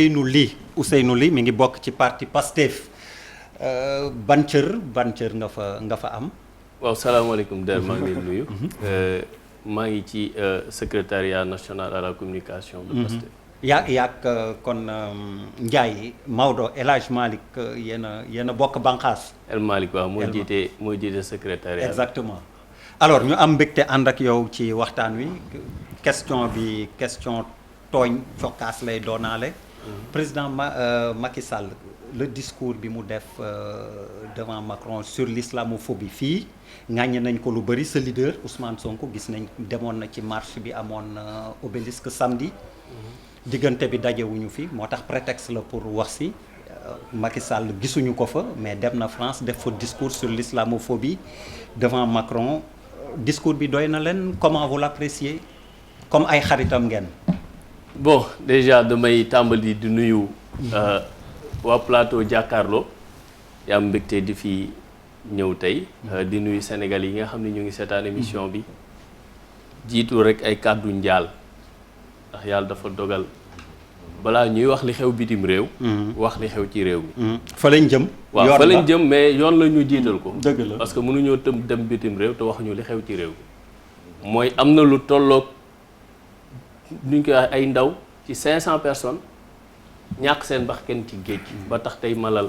Ousseynou Ly mi ngi bokk ci parti Pastef ban cër nga fa am. waaw salaamaaleykum Der maa ngi leen nuyu. maa ngi ci secrétariat national à la communication de Pastef. yaak kon Ndiaye Maodo El Hadj Malick yéen a bokk banqaas. El Malick waaw mooy jiite secrétariat. exactement alors ñu am mbégte ànd ak yow ci waxtaan wi question tooñ cokkaas lay doonaale. président Macky Sall le discours bi mu def devant Macron sur l'islamophobie fii ŋàññe nañ ko lu bëri sa leader Ousmane Sonko gis nañ demoon na ci marche bi amoon obélisque samedi. diggante bi dajewuñu fi moo tax prétexte la pour wax si Macky Sall gisuñu ko fa mais dem na France def fa discours sur l'islamophobie devant Macron discours bi doy na leen comment vous l'appréciez comme ay xaritam ngeen. bon déjà damay tàmbali di nuyu waa plateau jàkkaarloo yaa am mbégte di fi ñëw tey di nuyu Sénégal yi nga xam ne ñu ngi seetaan émission bi jiitu rek ay kàddu njaal ndax yàlla dafa dogal balaa ñuy wax li xew bitim réew wax li xew ci réew mi fa lañ jëm waaw fa lañ jëm mais yoon la ñu jiital ko dëgg la parce que mënuñoo dem bitim réew te waxuñu li xew ci réew mi mooy am na lu tolloog nuñ koy wax ay ndaw ci 500 personnes ñàkk seen bakkan ci géej ba tax tey malal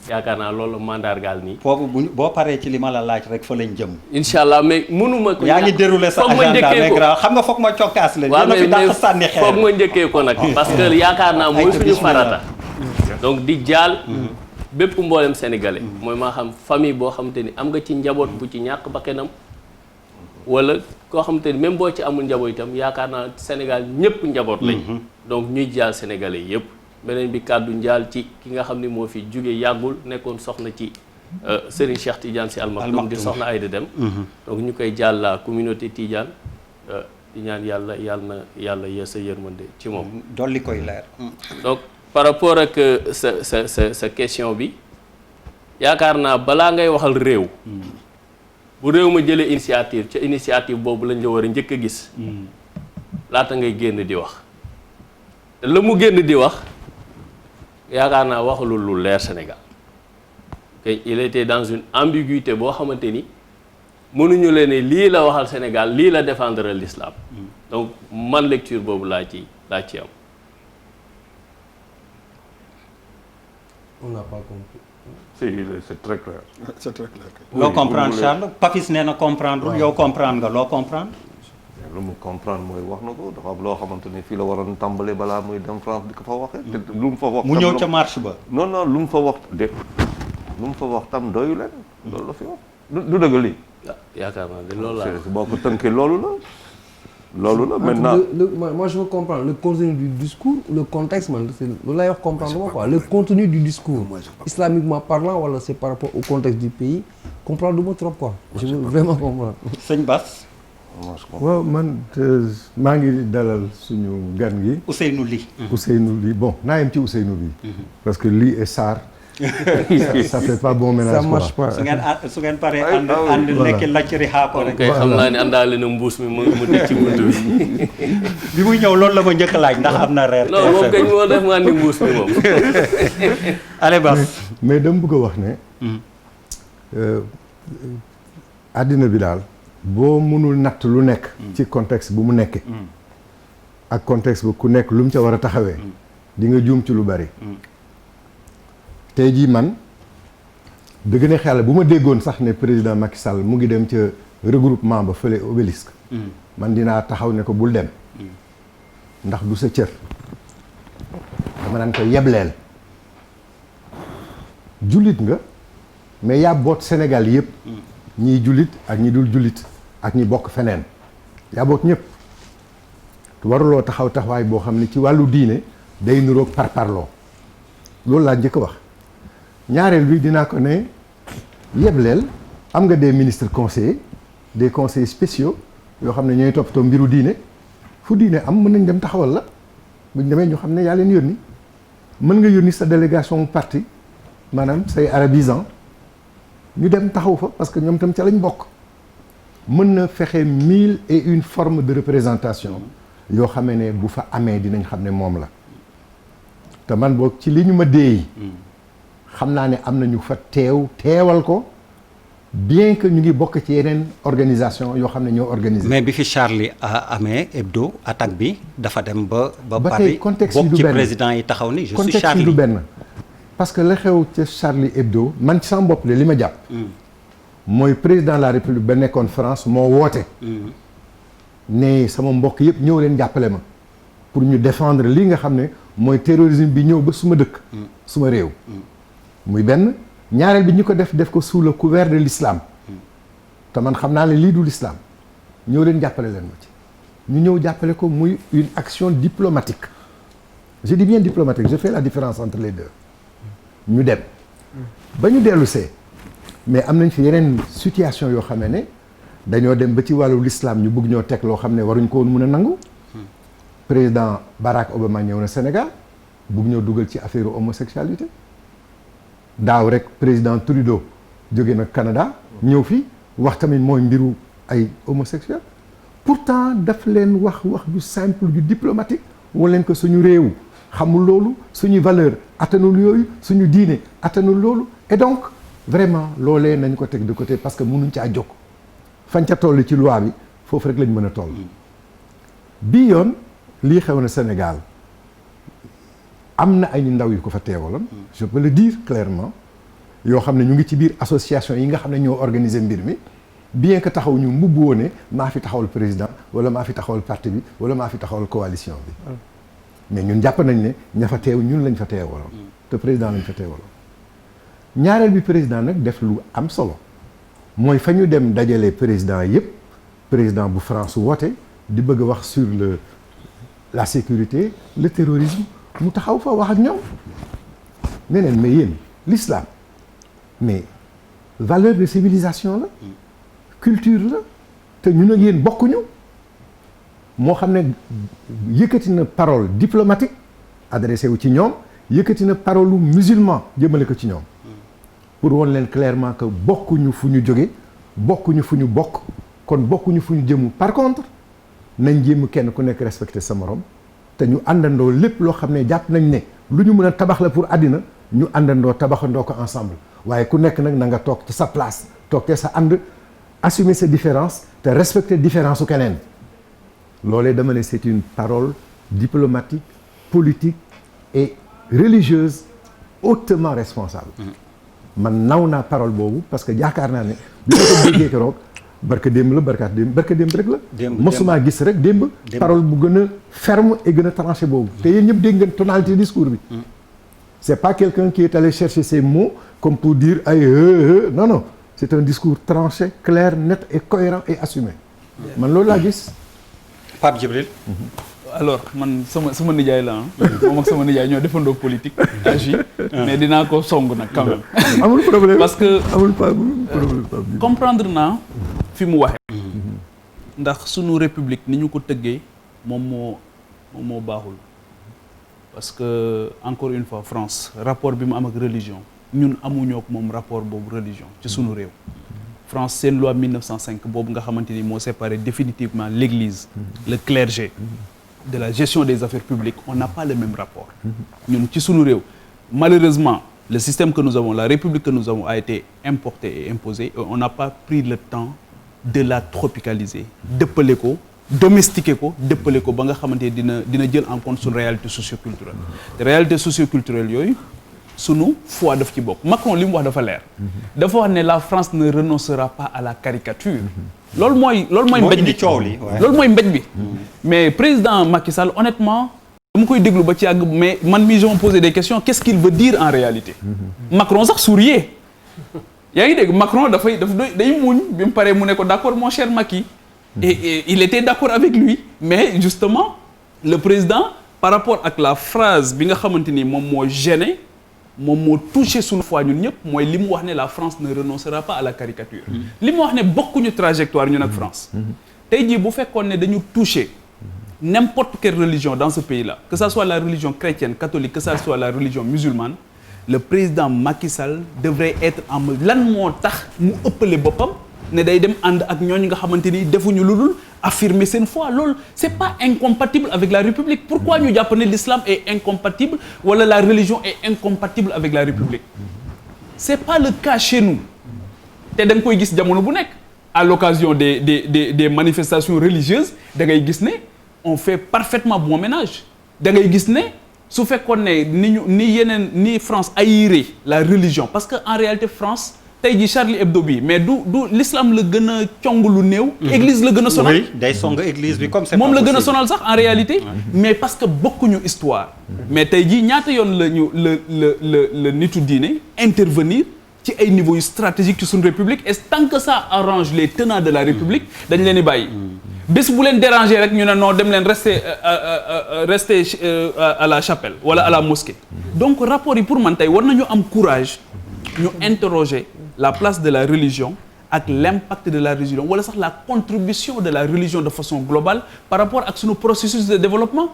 yaakaar naa loolu mandargaal nii foofu boo paree ci li ma la laaj rek fa lañ jëm incha allah mais mënuma ko yaa ngi déroulé sa agenda mais grave xam nga foog ma cokkaas la waaw fi dàq sànni xeer foog ma njëkkee ko nag parce que yaakaar naa mooy suñu farata donc di jaal bépp mboolem sénégalais mooy maa xam famille boo xamante ni am nga ci njaboot bu ci ñàkk bakkanam wala koo xamante ni même boo ci amul njaboot itam yaakaar naa Sénégal ñëpp njaboot lañ donc ñuy jaal sénégalais yëpp beneen bi kàddu njaal ci ki nga xam ni moo fi jóge yàggul nekkoon soxna ci Serigne Cheikh Tidiane Sy Al Maktoum di soxna Aïda Deme donc ñu koy jaal la communauté Tidiane di ñaan yàlla yeesa yërmande ci moom dolli koy leer donc par rapport ak sa question bi yaakaar naa balaa ngay waxal réew bu réew ma jëlee initiative ca initiative boobu lañ la war a njëkk a gis laata ngay génn di wax te la mu génn di wax yaakaar naa waxalul lu leer Sénégal te il était dans une ambiguïté boo xamante ni mënuñu leen ne lii la waxal Sénégal lii la défendre l'islam donc man lecture boobu laa ci am. On n'a pas compris. Si, c'est très clair. C'est très clair. loo comprendre Charles Papis nee na comprendre yow comprendre nga loo comprendre. lu mu comprendre mooy wax na ko dafa am loo xamante ni fii la waroon tàmbale balaa muy dem France di ko fa waxee. te lu mu fa wax mu ñëw ca marche ba. non lu mu fa wax lu mu fa wax tam doyu leen loolu la fi wax du dëgg lii. yaakaar naa de loolu la. boo ko tënkee loolu la maintenant. Moi je veux comprendre le contenu du discours le contexte man c'est loolu lay wax comprendre ma quoi le contenu du discours islamiquement parlant wala c'est par rapport au contexte du pays comprendre du ma trop quoi. je veux vraiment comprendre. sëñ Bass. waaw man maa ngi dalal suñu gan gi. Ousseynou Ly. Ousseynou Ly bon naa yem ci Ousseynou Ly. parce que Ly et Sarr. ça fait pas bon ménage. ça marche pas su ngeen paree ànd lekki lacciri xaako rek. ok xam naa ne àndaale na mbuus mi mu teg ci bunt bi. bi muy ñëw loolu la ma njëkk laaj ndax am na reer. non moom kañ moo def nga andi mbuus mi moom. allez Bass. mais dama bëgg a wax ne. àddina bi daal. boo mënul natt lu nekk. ci contexte bu mu nekkee. ak contexte bu ku nekk lu mu ca war a taxawee. di nga juum ci lu bari. tey jii man dëgg ne xel bu ma déggoon sax ne président Macky Sall mu ngi dem ca regroupement ba fële obélisque. man dinaa taxaw ne ko bul dem. ndax du sa cër. dama naan ko yebleel. jullit nga mais yaa boot Sénégal yëpp. ñiy jullit ak ñi dul jullit. ak ñi bokk feneen yaa boot ñëpp waruloo taxaw taxawaay boo xam ne ci wàllu diine day niroog parparloo loolu laa njëkk a wax ñaareel bi dinaa ko ne yebleel am nga des ministres conseillers des conseillers spéciaux yoo xam ne ñooy toppatoo mbiru diine fu diine am mën nañ dem taxawal la buñ demee ñu xam ne yaa leen yónni mën nga yónni sa délégation parti maanaam say arabisants ñu dem taxaw fa parce que ñoom tam ca lañ bokk mën na fexe 1001 formes de représentation yoo xamee ne bu fa amee dinañ xam ne moom la te man boog ci li ñu ma déey xam naa ne am na ñu fa teewal ko bien que ñu ngi bokk ci yeneen organisation yoo xam ne ñoo organisé. mais bi fi Charlie amee Hebdo attaque bi dafa dem ba tey contexte yi du benn bokk ci président yi taxaw ni je suis contexte Charlie yi du benn parce que la xew ca Charlie Hebdo man ci sama bopp de li ma jàpp mooy président de la République ba nekkoon France moo woote ne sama mbokk yëpp ñëw leen jàppale ma pour ñu défendre li nga xam ne mooy terrorisme bi ñëw ba suma dëkk suma réew muy benn ñaareel bi ñu ko def ko sous le couvert de l'islam te man xam naa ne lii du l'islam ñëw leen jàppale leen ma ci ñu ñëw jàppale ko muy une action diplomatique je dis bien diplomatique je fais la différence entre les deux ñu dem ba ñu dellu see mais am nañ fi yeneen situation yoo xam ne dañoo dem ba ci wàllu l'islam ñu bëgg ñoo teg loo xam ne waruñ ko woon mën a nangu président Barack Obama ñëw na Sénégal bëgg ñoo dugal ci affaire homosexualité daaw rek président Trudeau jóge na Canada ñëw fi wax tamit mooy mbiru ay homosexuel pourtant daf leen wax ju simple ju diplomatique wan leen ko suñu réew xamul loolu suñu valeur attanul yooyu suñu diine attanul loolu et donc vraiment loolee nañ ko teg de côté parce que mënuñ caa jóg fañ ca toll ci loi bi foofu rek lañ mën a toll bii yoon lii xew na Sénégal am na ay ndaw yu ko fa teewaloon je peux le dire clairement yoo xam ne ñu ngi ci biir association yi nga xam ne ñoo organiser mbir mi bien que taxaw ñu mbubb woone maa fi taxawal président wala maa fi taxawal parti bi wala maa fi taxawal coalition bi mais ñun jàpp nañ ne ña fa teew ñun lañ fa teewaloon te président lañ fa teewaloon ñaareel bi président nag def lu am solo mooy fa ñu dem dajale président yëpp président bu France woote di bëgg a wax sur la sécurité le terrorisme mu taxaw fa wax ak ñoom ne leen mais yéen l'islam mais valeur de civilisation la culture la te ñun ak yéen bokkuñu moo xam ne yëkkati na parole diplomatique adressé wu ci ñoom yëkkati na parole lu musulman jëmale ko ci ñoom pour won leen clairement que bokkuñu fu ñu jóge bokkuñu fu ñu bokk kon bokkuñu fu ñu jëmu par contre nañ jéem kenn ku nekk respecté sa morom te ñu àndandoo lépp loo xam ne jàpp nañ ne lu ñu mën a tabax la pour àddina ñu àndandoo tabaxandoo ko ensemble waaye ku nekk nag na nga toog ci sa place toog te sa ànd assumer sa différence te respecter différence su keneen loolee dama ne c'est une parole diplomatique politique et religieuse hautement responsable man naw naa parole boobu parce que yaakaar naa ne bi ma ko déggee keroog barka démb la barka démb rek la mosuma gis rek démb parole bu gën a ferme et gën a tranché boobu te yéen ñëpp dégg ngeen tonalité discours bi c'est pas quelqu'un qui est allé chercher ses mots comme pour dire ay non c'est un discours tranché clair net et cohérent et assumé man loolu laa gis Pape Djibril alors man sama nijaay la moom ak sama nijaay ñoo defandoo politique agi mais dinaa ko song nag quand même amul problème parce que amul problème comprendre naa fi mu waxee ndax sunu république ni ñu ko tëggee moom moo baaxul parce que encore une fois France rapport bi mu am ak religion ñun amuñoo ak moom rapport boobu religion ci sunu réew France seen loi 1905 boobu nga xamante ni moo séparé définitivement l'église le clergé de la gestion des affaires publiques on n'a pas le même rapport ñun ci sunu réew malheureusement le système que nous avons la république que nous avons a été importée et imposée et on n'a pas pris le temps de la tropicaliser dëppale ko domestiquer ko dëppale ko ba nga xamante dina jël en compte suñu réalité socioculturelle te réalité socioculturelle yooyu sunu foi daf ci bokk Macron li mu wax dafa leer dafa wax ne la France ne renoncera pas à la caricature loolu mooy mbéj bi loolu mooy mbéj bi mais président Macky Sall honnêtement dama koy déglu ba ci yàgg mais man mi je me posé des questions qu'est-ce qu'il veut dire en réalité Macron sax souriait yaa ngi dégg Macron day muñ bi mu paree mu ne ko d'accord mon cher Macky et il était d'accord avec lui mais justement le président par rapport ak la phrase bi nga xamante ni moom moo gêné moom moo touché suñu foi ñun ñëpp mooy li mu wax ne la France ne renoncera pas à la caricature li mu wax ne bokkuñu trajectoire ñun ak France tey jii bu fekkoon ne dañu touché n'importe quelle religion dans ce pays-là que ça soit la religion chrétienne catholique que ça soit la religion musulmane le président Macky Sall devrait être en lan moo tax mu ëppale boppam ne day dem ànd ak ñooñu nga xamante ni defuñu lu dul affirmer seen foi loolu c'est pas incompatible avec la République pourquoi ñu jàpp ne l'islam est incompatible wala la religion est incompatible avec la République c'est pas le cas chez nous te da nga koy gis jamono bu nekk à l'occasion des manifestations religieuses da ngay gis ne on fait parfaitement bon ménage da ngay gis ne su fekkoon ne ni France haïrait la religion parce que en réalité France tey jii Charlie Hebdo bi mais du l'islam la gën a cong lu néew. église la gën a sonal oui day song église bi comme c'est moom la gën a sonal sax en réalité. mais parce que bokkuñu histoire. mais tey jii ñaata yoon la nitu diine intervenir ci ay niveaux yu stratégique ci suñu république et tant que ça arrange les tenants de la république dañ leen di bàyyi. bés bu leen déranger rek ñu ne non dem leen rester à la chapelle wala à la mosquée. donc rapport yi pour man tey war nañu am courage ñu interroger la place de la religion ak l'impact de la religion wala sax la contribution de la religion de façon globale par rapport ak sunu processus de développement.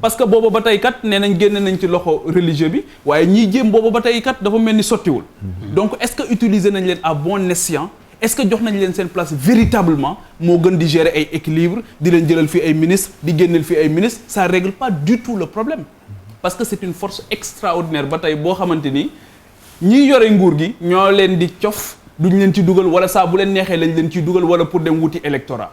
parce que booba ba tey kat nee nañ génne nañ ci loxo religieux bi waaye ñiy jéem booba ba tey kat dafa mel ni sottiwul. donc est-ce que utiliser nañ leen à bon escient est-ce que jox nañ leen seen place véritablement moo gën di gérer ay équilibre di leen jëlal fii ay ministres di génneel fii ay ministres ça règle pas du tout le problème parce que c'est une force extraordinaire ba tey boo xamante ni ñiy yore nguur gi ñoo leen di cof duñ leen ci dugal wala saa bu leen neexee lañ leen ciy dugal wala pour dem wuti électorat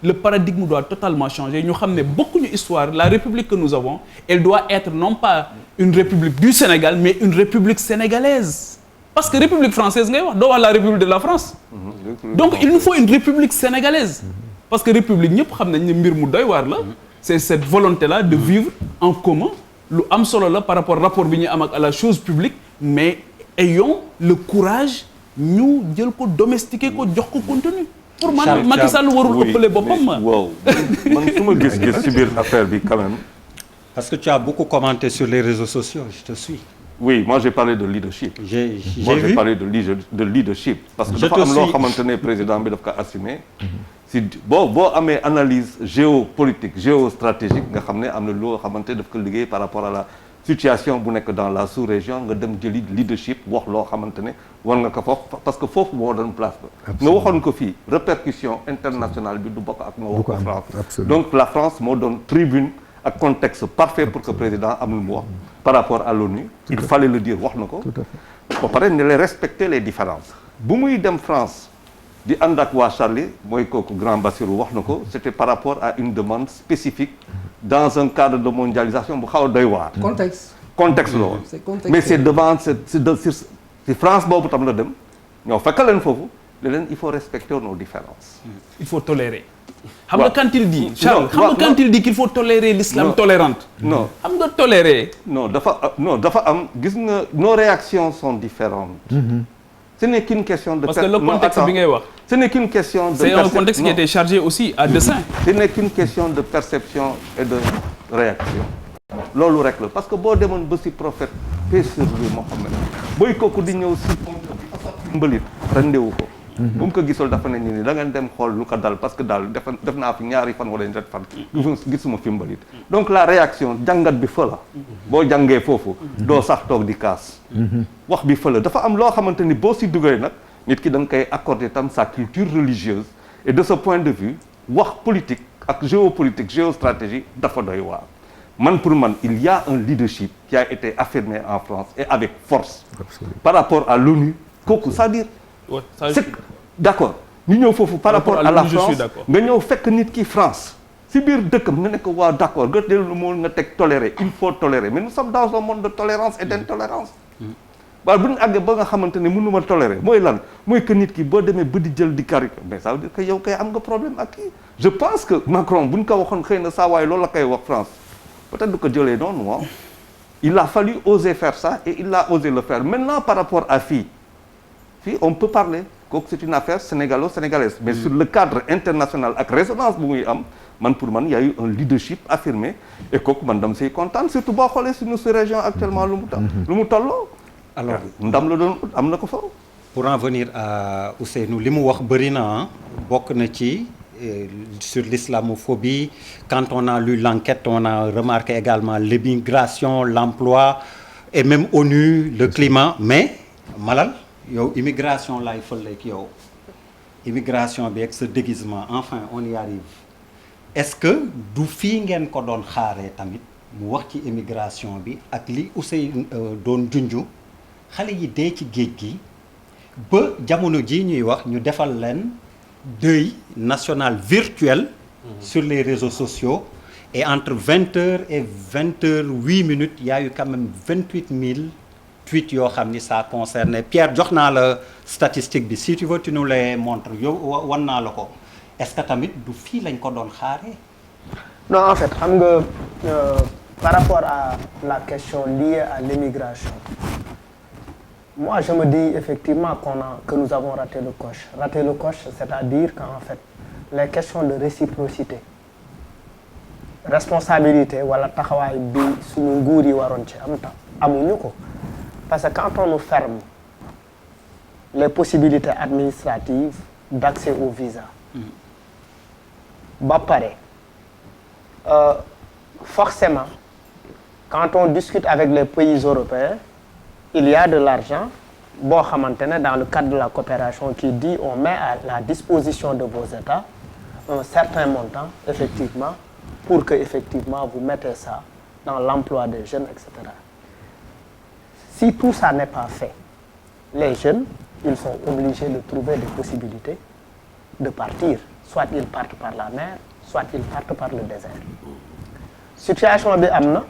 le paradigme doit totalement changer ñu xam ne bokkuñu histoire la république que nous avons elle doit être non pas une république du Sénégal mais une république sénégalaise parce que république française ngay wax doo wax la république de la France donc il nous faut une république sénégalaise parce que république ñëpp xam nañ ne mbir mu doy waar la c'est cette volonté là de vivre en commun lu am solo la par rapport bi ñu am ak à la chose publique mais ayons le courage ñu jël ko domestiquer ko jox ko contenu pour man Macky Sall warul ëppale boppam waaw man su ma gis-gis ci biir affaire bi quand même parce que tu as beaucoup commenté sur les réseaux sociaux je te suis. oui moi j'ai parlé de leadership. j'ai parlé de leadership. parce que dafa am loo xamante ne président bi daf ko assumer. si boo amee analyse géopolitique géostratégique nga xam ne am na loo xamante daf ko liggéey par rapport à la situation bu nekk dans la sous-région nga dem jëli leadership wax loo xamante ne war nga ko foofu parce que foofu moo doon place ba. nga waxoon ko fii répercussion internationale bi du bokk ak nga wax ko France. donc la France moo doon tribune ak contexte parfait pour que président am lu mu wax. par rapport à l'ONU il fallait le dire wax na ko. ba pare ne les respecter les différences. bu muy dem France di ànd ak waa Charlie mooy kooku grand Bassirou wax na ko c'était par rapport à une demande spécifique. dans un cadre de mondialisation bu xaw a doy waar. contexte la woon. mais c'est devant si France boobu tam la dem ñoo fekk leen foofu ne leen il faut respecter nos différences. il faut tolérer. xam nga quand il dit. Charles xam nga quand il dit qu'il faut tolérer l'islam tolérante. non xam nga tolérer. non dafa am gis nga nos réactions sont différentes. ce n'est qu'une question de. parce que le contexte bi ngay wax. ce n'est qu'une question de. c'est un contexte qui était chargé aussi à dessein. ce n'est qu'une question de perception et de réaction. loolu rek la parce que boo demoon ba si prophète paix sur lui Mohammed booy kooku di ñëw si mbalit rendewu ko. bu mu ko gisul dafa ne ni da ngeen dem xool lu ko dal parce que daal def naa fi ñaari fan wala ñetti fan. gisuma fi mbalit. donc la réaction jàngat bi fa la. boo jàngee foofu. doo sax toog di kaas. wax bi fa la dafa am loo xamante ni boo si duggee nag nit ki da nga koy accorder tam sa culture religieuse et de ce point de vue wax politique ak géopolitique géostratégie dafa doy waar. man pour man il y a un leadership qui a été affirmé en France et avec force. Absolument. Par rapport à l'ONU kooku c'est-à-dire. Ouais, c'est d'accord ñu ñëw foofu par rapport à la France nga ñëw fekk nit ki France si biir dëkkam nga nekk waa d'accord nga dellu moo nga teg tolérer il faut tolérer mais nous sommes dans un monde de tolérance et d'intolérance. waaye bu ñu àggee ba nga xamante ne mënuma tolérer mooy lan mooy que nit ki boo demee ba di jël di caricature mais ça veut dire que yow kay am nga problème ak kii. je pense que Macron bu ñu ko waxoon xëy na saa waaye loolu la koy wax France peut-être du ko jëlee noonu waaw il a fallu oser faire ça et il a osé le faire maintenant par rapport à fii on peut parler kooku c'est une affaire sénégalo-sénégalaise mais sur le cadre international ak résonance bu muy am man pour man y a eu un leadership affirmé et kooku man dam say kontaan surtout boo xoolee suñu région actuellement lu mu tolloo alors ndam la doon am na ko fa. pour en venir à Ousseynou li mu wax bëri na bokk na ci sur l'islamophobie quand on a lu l'enquête on a remarqué également l'immigration l'emploi et même ONU le climat mais Malal yow immigration laay fëleeg yow immigration bi ak sa déguisement enfin on y arrive est-ce que du fii ngeen ko doon xaaree tamit mu wax ci immigration bi ak li Ousseynou doon junju xale yi dee ci géej gi ba jamono ji ñuy wax ñu defal leen deuil national virtuel sur les réseaux sociaux et entre 20h et 20h08 il y a eu quand même 28 000 tweets yoo xam ni ça concerne Pierre jox naa la statistique bi si tu veux tu nous les montres yow wan naa la ko est-ce que tamit du fii lañ ko doon xaaree. Non, en fait xam nga par rapport à la question liée à l'immigration, moi je me dis effectivement que nous avons raté le coche. Raté le coche, c'est-à-dire qu'en fait les questions de réciprocité, responsabilité wala taxawaay bi suñu nguur yi waroon ci am amuñu ko, parce que quand on nous ferme les possibilités administratives d'accès au visa ba pare forcément quand on discute avec les pays européens il y a de l'argent boo xamante ne dans le cadre de la coopération qui dit on met à la disposition de vos États un certain montant effectivement pour que effectivement vous mettez ça dans l'emploi des jeunes, etc. Si tout ça n'est pas fait, les jeunes, ils sont obligés de trouver des possibilités de partir. Soit ils partent par la mer, soit ils partent par le désert. Situation bi am na,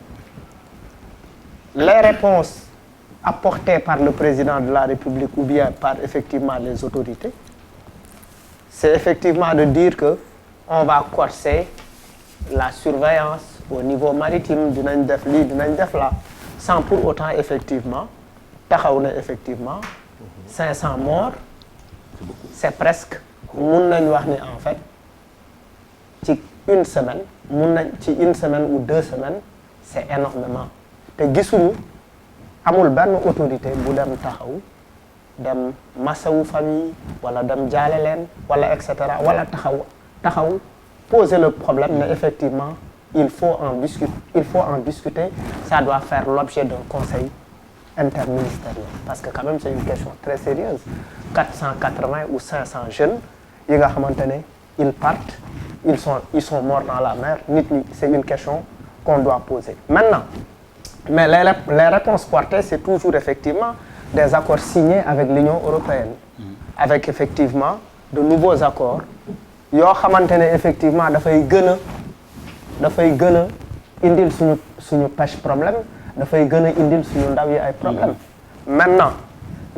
les réponses apportées par le président de la République ou bien par effectivement les autorités, c'est effectivement de dire que on va corser la surveillance au niveau maritime, dinañ def lii dinañ def là, sans pour autant effectivement taxaw na effectivement 500 morts, c'est presque mun nañ wax ni en fait ci une semaine ou 2 semaines c'est énormément te gisuñu amul benn autorité bu dem taxaw dem masawu famille wala dem jaale leen wala et cetera wala taxaw poser le problème mais effectivement il faut en discuter, ça doit faire l'objet d'un conseil interministériel parce que quand même c'est une question très sérieuse. 480 ou 500 jeunes yi nga xamante ne ils partent, ils sont morts dans la mer, c'est une question qu'on doit poser. Maintenant, mais les réponses portées c'est toujours effectivement des accords signés avec l'Union européenne, avec effectivement de nouveaux accords yoo xamante ne effectivement dafay gën a indil suñu pêche problème, dafay gën a indil suñu ndaw yi ay problème. Maintenant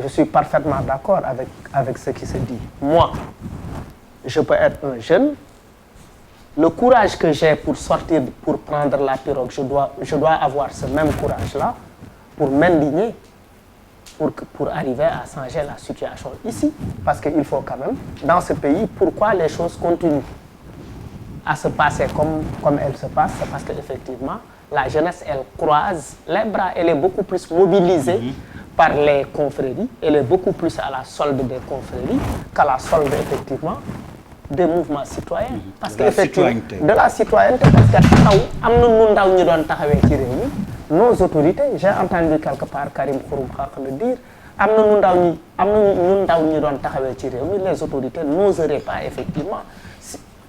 je suis parfaitement d'accord avec ce qui se dit. Moi je peux être un jeune, le courage que j'ai pour sortir pour prendre la pirogue, je dois avoir ce même courage là pour m'indigner pour arriver à changer la situation ici, parce qu'il faut quand même dans ce pays, pourquoi les choses continuent à se passer comme elles se passent, c'est parce que effectivement la jeunesse elle croise les bras, elle est beaucoup plus mobilisée par les confréries, elle est beaucoup plus à la solde des confréries qu'à la solde effectivement des mouvements citoyens, parce que effectivement de la citoyenneté, parce que taxaw am na nu ndaw ñu doon taxawee ci réew mi, nos autorités, j'ai entendu quelque part Karim Xrum Xax le dire, am na ñu ndaw ñi doon taxawee ci réew mi, les autorités n'oseraient pas effectivement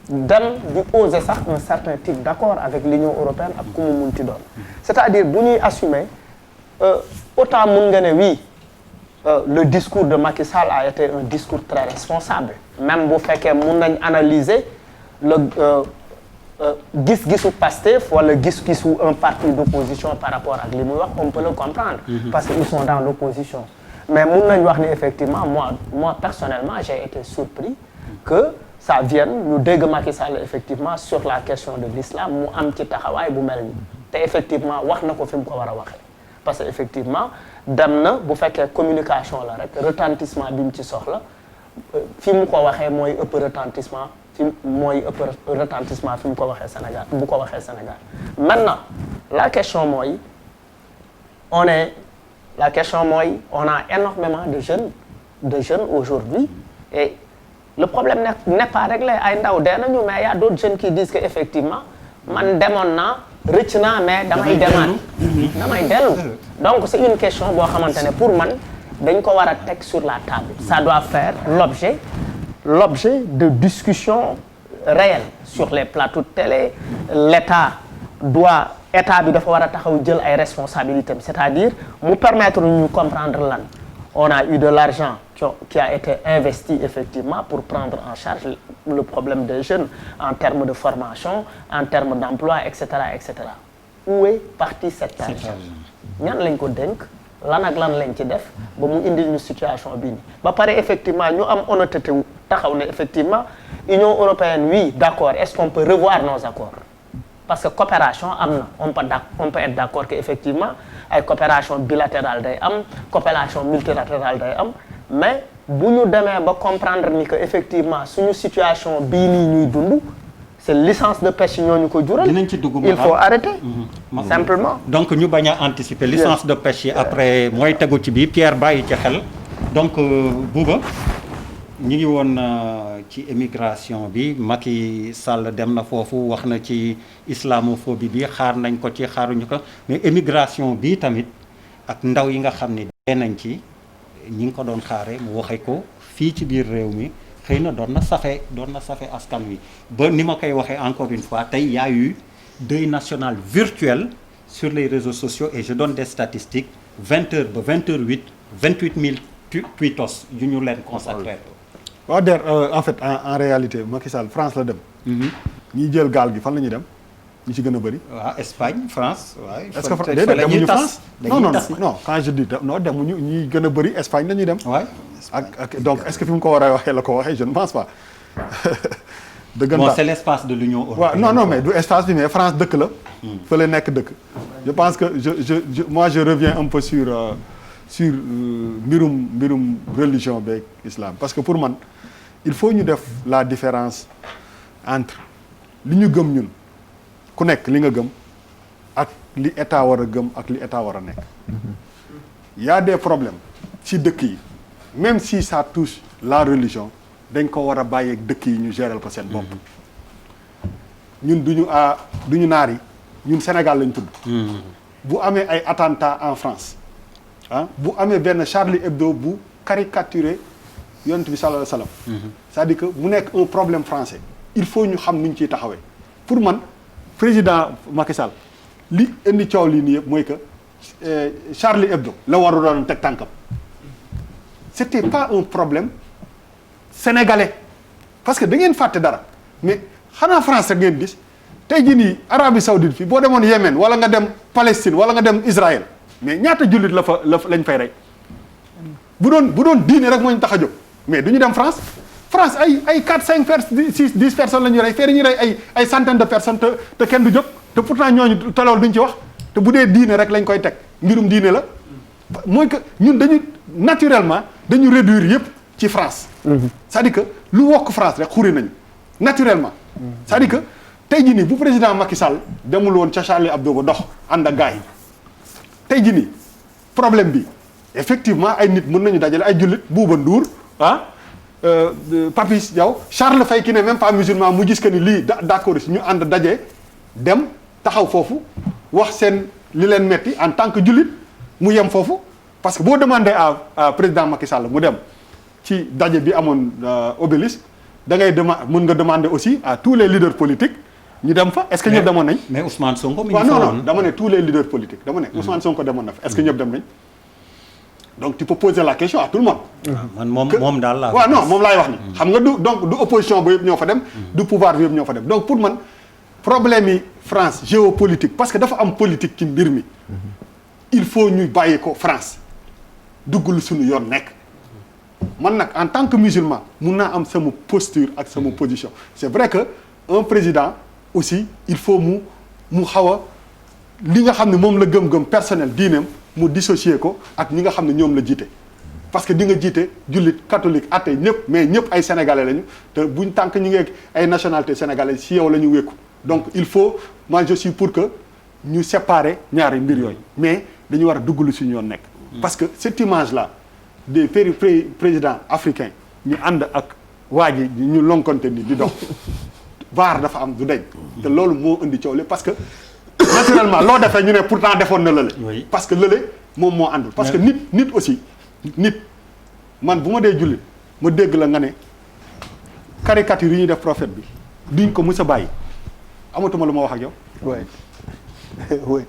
dem di oser sax un certain type d'accord avec l'Union européenne ak ku mu munti doon. C'est-à-dire bu ñuy assumer autant mun nga ne oui le discours de Macky Sall a été un discours très responsable, même bu fekkee mun nañ analyser le gis-gisu Pastef wala gis-gisu un parti d'opposition par rapport ak li muy wax, on peut le comprendre parce qu'ils sont dans l'opposition. Mais mun nañ wax ni effectivement moi personnellement j'ai été surpris que ça vienne ñu dégg Macky Sall effectivement sur la question de l'islam mu am ci taxawaay bu mel ni te effectivement wax na ko fi mu ko war a waxee, parce que effectivement dem na bu fekkee communication la rek retentissement bi mu ci soxla fi mu ko waxee mooy ëpp retentissement fi mu ko waxee Sénégal bu ko waxee Sénégal. Maintenant la question mooy on a énormément de jeunes aujourd'hui et le problème n'est pas réglé. Ay ndaw dee nañu, mais il y a d'autres jeunes qui disent que effectivement man demoon naa rëcc naa mais damay dellu. Donc c'est une question boo xamante ne pour man dañ ko war a teg sur la table. Ça doit faire l'objet de discussions réel sur les plateaux de télé. État bi dafa war a taxaw jël ay responsabilités, c'est-à-dire mu permettre ñu comprendre lan. On a eu de l'argent qui a été investi effectivement pour prendre en charge le problème des jeunes en termes de formation, en termes d'emploi, etc., etc. Où est parti cet argent? ñan lañ ko dénk lan ak lan lañ ci def ba mu indil ñu situation bii nii ba pare effectivement ñu am honnêteté taxaw ne effectivement Union européenne oui d'accord, est-ce qu'on peut revoir nos accords? Parce que coopération am na on peut être d'accord que effectivement ay coopération bilatérale day am coopération multilatérale day am mais bu ñu demee ba comprendre ni que effectivement suñu situation bii nii ñuy dund c'est licence de pêche ñooñu ko jural. dinañ ci dugg il faut arrêter. Simplement. donc ñu bañ a anticiper licence de pêche yi après mooy tegu ci bii Pierre bàyyi ci xel donc Bouba ñu ngi woon ci émigration bi Macky Sall dem na foofu wax na ci islamophobie bi xaar nañ ko ci xaaruñu ko mais émigration bi tamit ak ndaw yi nga xam ne dee nañ ci ñi ngi ko doon xaare mu waxe ko fii ci biir réew mi xëy na doon na safe askan wi ba ni ma koy waxee encore une fois tey y a eu deuil national virtuel sur les réseaux sociaux et je donne des statistiques 20h ba 20h08 28000 tweetos yu ñu leen consacré. waaw der en fait en réalité Macky Sall France la dem. ñiy jël gaal gi fan la ñuy dem ñi ci gën a bëri. waaw Espagne France. waaw est-ce que déedéet demuñu France non quand je dis non demuñu ñi gën a bëri Espagne la ñuy dem. waay ak donc est-ce que fi mu ko war a waxee la ko waxee je ne pense pas. bon c'est l'espace de l'Union européenne. waaw non mais du espace bi mais France dëkk la. fële nekk dëkk. je pense que moi je reviens un peu sur mbirum religion beeg islam parce que pour man il faut ñu def la différence entre li ñu gëm ñun ku nekk li nga gëm ak li état war a gëm ak li état war a nekk. y a des problèmes ci dëkk yi même si ça touche la religion dañ ko war a bàyyeeg dëkk yi ñu gérer ko seen bopp. ñun duñu naar yi ñun Sénégal lañ tudd. bu amee ay attentats en France bu amee benn Charlie Hebdo bu caricaturé yonent bi sallallahu alayhi wa sallam. c'est-à-dire que mu nekk un problème français il faut ñu xam ni ñu ciy taxawee pour man président Macky Sall li indi coow lii nii yëpp mooy que Charlie Hebdo la waru doon teg tànkam c'était pas un problème sénégalais parce que da ngeen fàtte dara mais xanaa France rek ngeen gis tey jii nii Arabie Saoudite fii boo demoon Yémen wala nga dem Palestine wala nga dem Israël mais ñaata jullit lañ fay rey bu doon diine rek moo ñu tax a jóg mais du ñu dem France ay 4 5 10 personnes la ñuy rey fee dañuy rey ay centaines de personnes te kenn du jóg te pourtant ñooñu te loolu duñ ci wax te bu dee diine rek lañ koy teg mbirum diine la mooy que ñun naturellement dañu réduire yëpp ci France. c'est-à-dire que lu wokk France rek xuri nañu naturellement. c'est-à-dire que tey jii nii bu président Macky Sall demul woon ca Charlie Hebdo ba dox ànd ak gars yi tey jii nii problème bi effectivement ay nit mën nañu dajale ay jullit Bouba Ndour Papis Diaw Charles Faye qui n'est même pas musulman mu gis que ni lii d'accord si ñu ànd daje dem taxaw foofu wax seen li leen metti en tant que jullit mu yem foofu parce que boo demandé à président Macky Sall mu dem ci daje bi amoon Obélisque da ngay mën nga demander aussi à tous les leaders politiques ñu dem fa est-ce que ñëpp demoon nañ. mais Ousmane Sonko mi ngi fa non dama ne tous les leaders politiques dama ne Ousmane Sonko demoon na fa est-ce que ñëpp dem nañ. donc tu peux poser la question à tout le monde. man moom daal laa. waaw non moom laay wax ni xam nga du opposition ba yëpp ñoo fa dem. du pouvoir bi yëpp ñoo fa dem donc pour man problème yi France géopolitique parce que dafa am politique ci mbir mi. il faut ñu bàyyi ko France duggul suñu yoon nekk. man nag en tant que musulman mun naa am sama posture ak sama position c'est vrai que un président aussi il faut mu xaw a li nga xam ne moom la gëm-gëm personnel diineem mu dissocier ko ak ñi nga xam ne ñoom la jiite parce que di nga jiite jullit catholique athée ñëpp mais ñëpp ay sénégalais lañu te buñ tànk ñi ngi ay nationalité sénégalais si yow la ñu wékku donc il faut moi je suis pour que ñu séparer ñaari mbir yooyu mais dañu war a duggalu suñu yoon nekk parce que cette image là des présidents africains ñu ànd ak waa ji ñu lonkonte ni di dox vaar dafa am du deñ te loolu moo indi coow li parce que naturellement loo defee ñu ne pourtant defoon na lële parce que lële moom moo àndul parce que nit aussi nit man bu ma dee jullit ma dégg la nga ne caricature yi ñuy def prophète bi duñ ko mës a bàyyi amatuma lu ma wax ak yow. oui oui.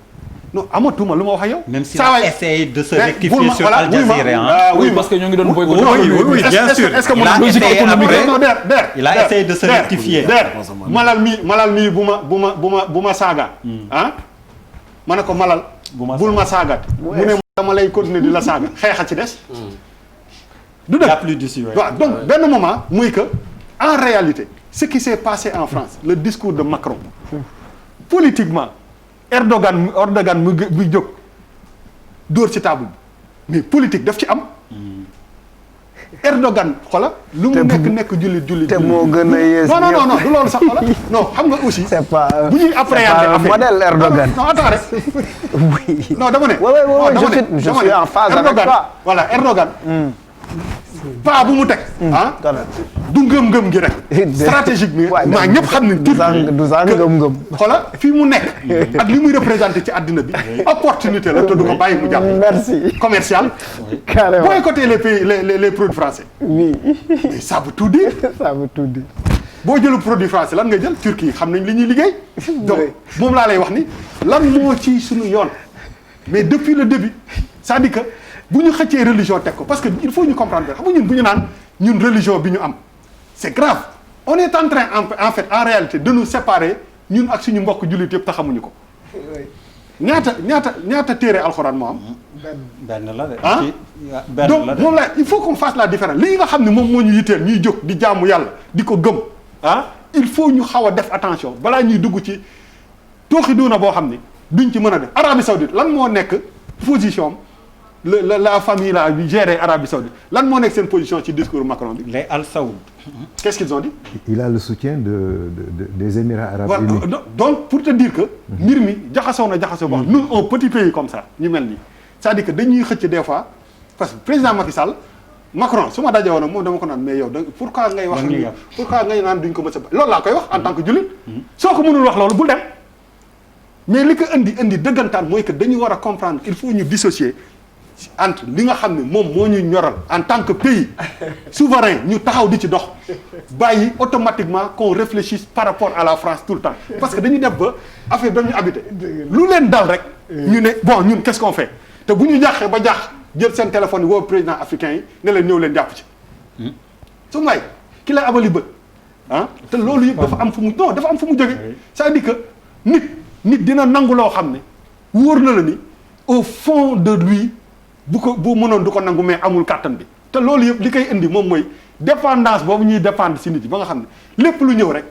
non amatuma lu ma wax ak yow. même si on essaye de se rectifier sur Al Jazeera. oui parce que ñoo ngi doon boycotté. oui bien sûr. est-ce que il a essayé de se rectifier. malal mii bu ma saaga. ah ma ne ko malal. bul ma saagat. mu ne dama lay continuer di la saaga xeexa ci des. du dëgg. plus d'ici waaw donc benn moment muy que en réalité ce qui s'est passé en France le discours de Macron politiquement Erdogan mu jóg dóor ci table bi mais politique daf ci am. Erdogan xola lu mu nekk jullit. te moo gën a yées non du loolu sax xola non xam nga aussi. c'est pas bu ñuy appréhender affaire modèle Erdogan. non attends rek. oui. non dama ne. oui je suis en phase avec toi. voilà Erdogan. pas bu mu teg. du ngëm-ngëm gi rek. stratégique bi maa ñëpp xam ne. du sax ngëm-ngëm. xoolal fii mu nekk. ak li muy représenté ci àddina bi. opportunité la te du ko bàyyi mu jàpp. merci. commercial. carrément boycotter les pays les produits français. oui. mais ça veut tout dire. ça veut tout dire. boo jëlu produit français lan nga jël Turquie xam nañ li ñuy liggéey. donc moom laa lay wax ni lan moo ci suñu yoon. mais depuis le début c'est-à-dire que bu ñu xëccee religion teg ko parce que il faut ñu comprendre xam nga ñun bu ñu naan ñun religion bi ñu am c'est grave on est en train en fait en réalité de nous séparer ñun ak suñu mbokk jullit yëpp te xamuñu ko. ñaata téere alxuraan moo am. benn la de. ah donc moom la il faut qu'on fasse la différence lii nga xam ne moom moo ñu yitteel ñuy jóg di jaamu yàlla di ko gëm il faut ñu xaw a def attention balaa ñuy dugg ci tooxi doona boo xam ne duñ ci mën a def Arabie Saoudite lan moo nekk position la famille là bi géré Arabie Saoudite lan moo nekk seen position ci discours Macron bi. les Al Saoud. qu'est-ce qu'ils ont dit. il a le soutien des Émirats arabes unis. donc pour te dire que. mbir mi jaxasoo boo xam nous un petit pays comme ça ñu mel nii c'est-à-dire que dañuy xëcc des fois parce que président Macky Sall Macron su ma dajee woon moom dama ko naan mais yow pourquoi ngay wax ni pourquoi ngay naan duñ ko mës a loolu laa koy wax en tant que jullit. soo ko mënul wax loolu bul dem mais li ko indi dëggantaan mooy que dañu war a comprendre il faut ñu dissocier. entre li nga xam ne moom moo ñu ñoral en tant que pays souverain ñu taxaw di ci dox bàyyi automatiquement qu'on réfléchisse par rapport à la France tout le temps parce que dañuy def ba affaire dañu habité lu leen dal rek ñu ne bon ñun qu'est-ce qu'on fait te bu ñu jàqee ba jàq jël seen téléphone yi woo président africain yi ne leen ñëw leen jàpp ci su may ki lay abali bët te loolu yëpp dafa am fu mu jóge c'est-à-dire que nit dina nangu loo xam ne wóor na la ni au fond de lui bu mënoon du ko nangu mais amul kàttan bi te loolu yëpp li koy indi moom mooy dépendance boobu ñuy dépendre si nit yi ba nga xam ne lépp lu ñëw rek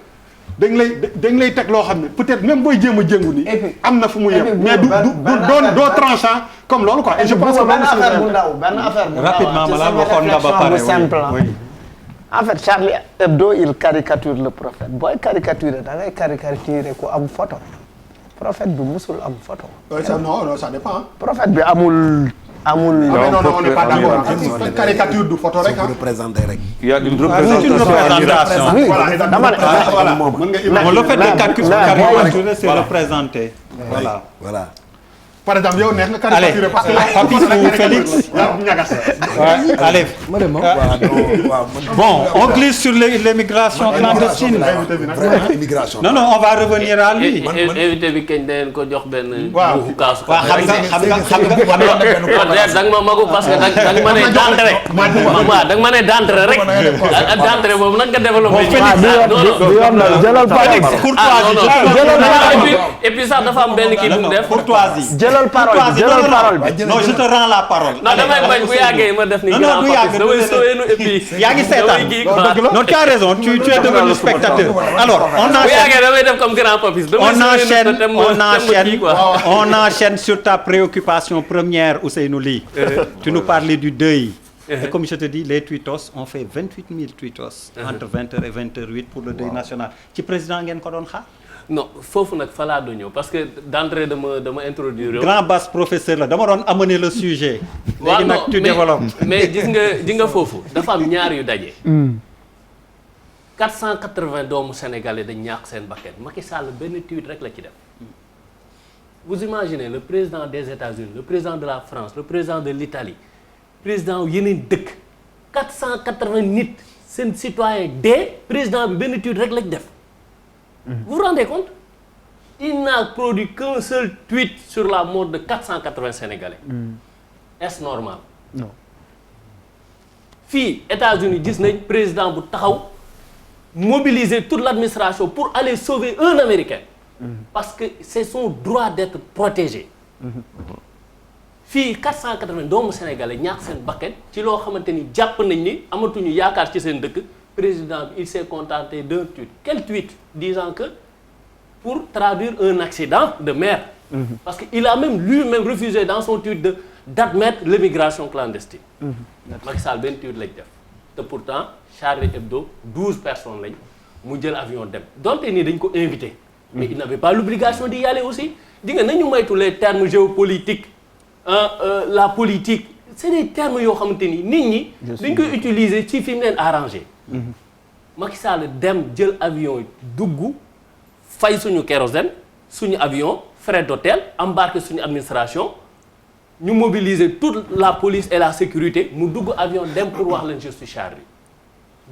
dañ lay teg loo xam ne peut-être même booy jéem a jéngu ni am na fu mu yem mais doo tranchant comme loolu quoi et je pense que benn affaire bu ndaw rapidement ma la waxoon nga ba pare simple en fait Charlie Hebdo il caricature le prophète booy caricaturer da ngay caricaturer ku am photo prophète bi musul am photo non ça dépend prophète bi amul non on n'est pas d'accord caricature du photo rek il y a une représentation. Voilà dama ne le fait de caricaturer c'est représenter. Voilà. Par exemple yow neex nga caricaturer parce que Papis ou Félix. Allez. Bon, on glisse sur l'immigration clandestine. Non, on va revenir à lui. invité bi kañ dañ ko jox benn. waaw xam nga da nga ma magu parce que da nga ma ne d'entrée. waaw da nga ma ne d'entrée rek. d'entrée boobu nag nga développé. et puis sax dafa am benn kii bu mu def. courtoisie. jëlal parole bi. non je te rends la parole. non damay bañ bu yàggee ma def ni. non du yàgg damay sowee nu et puis. yaa ngi seetaan non tu as raison tu es devenu spectateur. alors on enchaîne bu yàggee damay def comme grand papis. on enchaîne sur ta préoccupation première Ousseynou Ly. Tu nous parlais du deuil. Et comme je te dis les tweetos on fait 28 000 tweetos. entre 20h et 20h08 pour le deuil national. ci président ngeen ko doon xaar. non foofu nag fa laa doon ñëw parce que d'entrée dama introduire. grand basse professeur la dama doon amener le sujet. léegi nag tu développes. mais gis nga foofu dafa am ñaar yu daje. 480 doomu sénégalais dañ ñàkk seen bakkan Macky Sall benn tweet rek la ci def. vous imaginez le président des États-Unis le président de la France le président de l'Italie président yeneen dëkk 480 nit seen citoyen dee président bi benn tweet rek lañ def. Vous vous rendez compte? Il n'a produit qu'un seul tweet sur la mort de 480 Sénégalais. Est-ce normal? Non. Fii États-Unis gis nañ président bu taxaw mobiliser toute l'administration pour aller sauver un Américain. Parce que c'est son droit d'être protégé. Fii 480 doomu Sénégalais ñàkk seen bakkan ci loo xamante ni jàpp nañ ni amatuñu yaakaar ci seen dëkk. Président bi il s'est contenté d'un tweet. Quel tweet? Disant que pour traduire un accident de mer. Parce qu'il a même lui-même refusé dans son tweet d'admettre l'immigration clandestine. Macky Sall benn tweet lañ def te pourtant Charlie Hebdo 12 personnes lañ mu jël avion dem donte nii dañ ko invité. Mais il n'avait pas l'obligation d'y aller aussi. Di nga nañu moytu les termes géopolitiques la politique c'est des termes yoo xamante ni nit ñi dañ koy utiliser ci fi mu leen arrangé. Macky Sall dem jël avion dugg fay suñu kérosène suñu avion frais d'hôtel embarqué suñu administration ñu mobiliser toute la police et la sécurité mu dugg avion dem pour wax leen je suis Charlie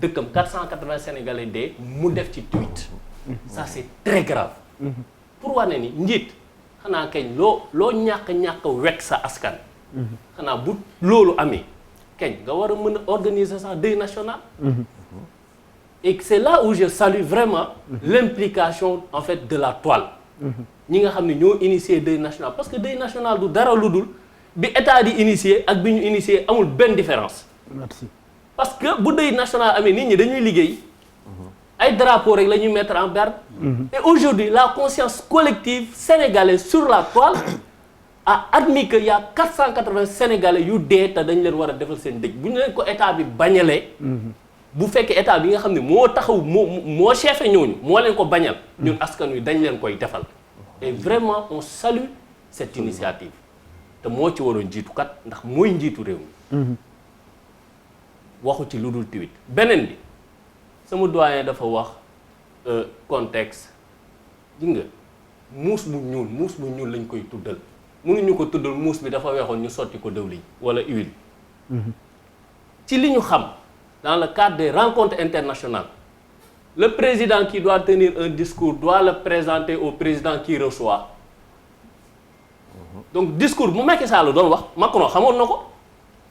dëkkam 480 Sénégalais dee mu def ci tweet ça c'est très grave pour wane ni njiit xanaa kañ loo ñàkk wekk sa askan xanaa bu loolu amee kañ nga war a mën a organiser ça deuil national et c'est là où je salue vraiment l'implication en fait de la toile ñi nga xam ne ñoo initié deuil national parce que deuil national du dara lu dul bi état di initié ak bi ñu initié amul benn différence. Merci. Parce que bu deuil national amee nit ñi dañuy liggéey ay drapeaux rek la ñuy mettre en garde. Et aujourd'hui la conscience collective sénégalaise sur la toile a admis que y a 480 Sénégalais yu dee te dañ leen war a defal seen dëj bu ñu leen ko état bi bañalee. bu fekkee état bi nga xam ne moo taxaw moo chefé ñooñu moo leen ko bañal. ñun askan wi dañ leen koy defal. Et vraiment on salue cette initiative te moo ci waroon jiitu kat ndax mooy njiitu réew mi. waxu ci lu dul tweet beneen bi sama doyen dafa wax contexte ji nga muus bu ñuul lañ koy tuddal mënuñu ko tuddal muus bi dafa weexoon ñu sotti ko dëwlin wala huile. ci li ñu xam dans le cadre des rencontres internationales le président qui doit tenir un discours doit le présenter au président qui reçoit. Donc discours bu Macky Sall doon wax Macron xamoon na ko.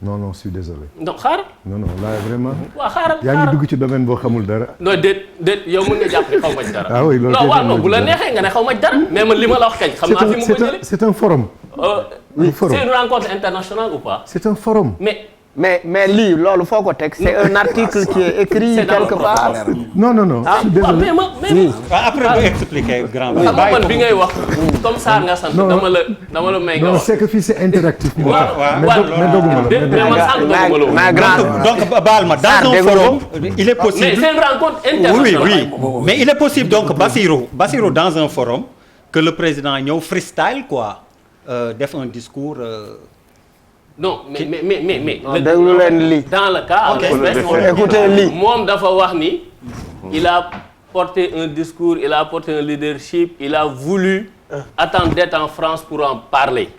non je suis désolé. donc xaaral. non là vraiment. waaw xaaral yaa ngi dugg ci domaine boo xamul dara. non déet yow mën nga jàpp ni xaw ma ci dara. ah oui loolu non waaw non bu la neexee nga ne xaw ma ci dara. mais man li ma la wax kañ. xam naa fi mu ko jëlee c'est un forum. c'est une rencontre internationale ou pas. c'est un forum. mais lii loolu foo ko teg c'est un article qui est écrit quelque part. non je suis désolé. mais après bu expliquer grand man bi ngay wax comme ça nga sant dama la may nga wax. non c'est que fii c'est interactif. mais doguma la. donc baal ma dans un forum il est possible. mais c'est une rencontre internationale. oui mais il est possible donc Bassirou dans un forum que le président ñëw freestyle quoi def un discours. Non, mais déglu leen lii. Dans le cas écoutez lii. moom dafa wax ni il a porté un discours, il a porté un leadership, il a voulu attendre d'être en France pour en parler.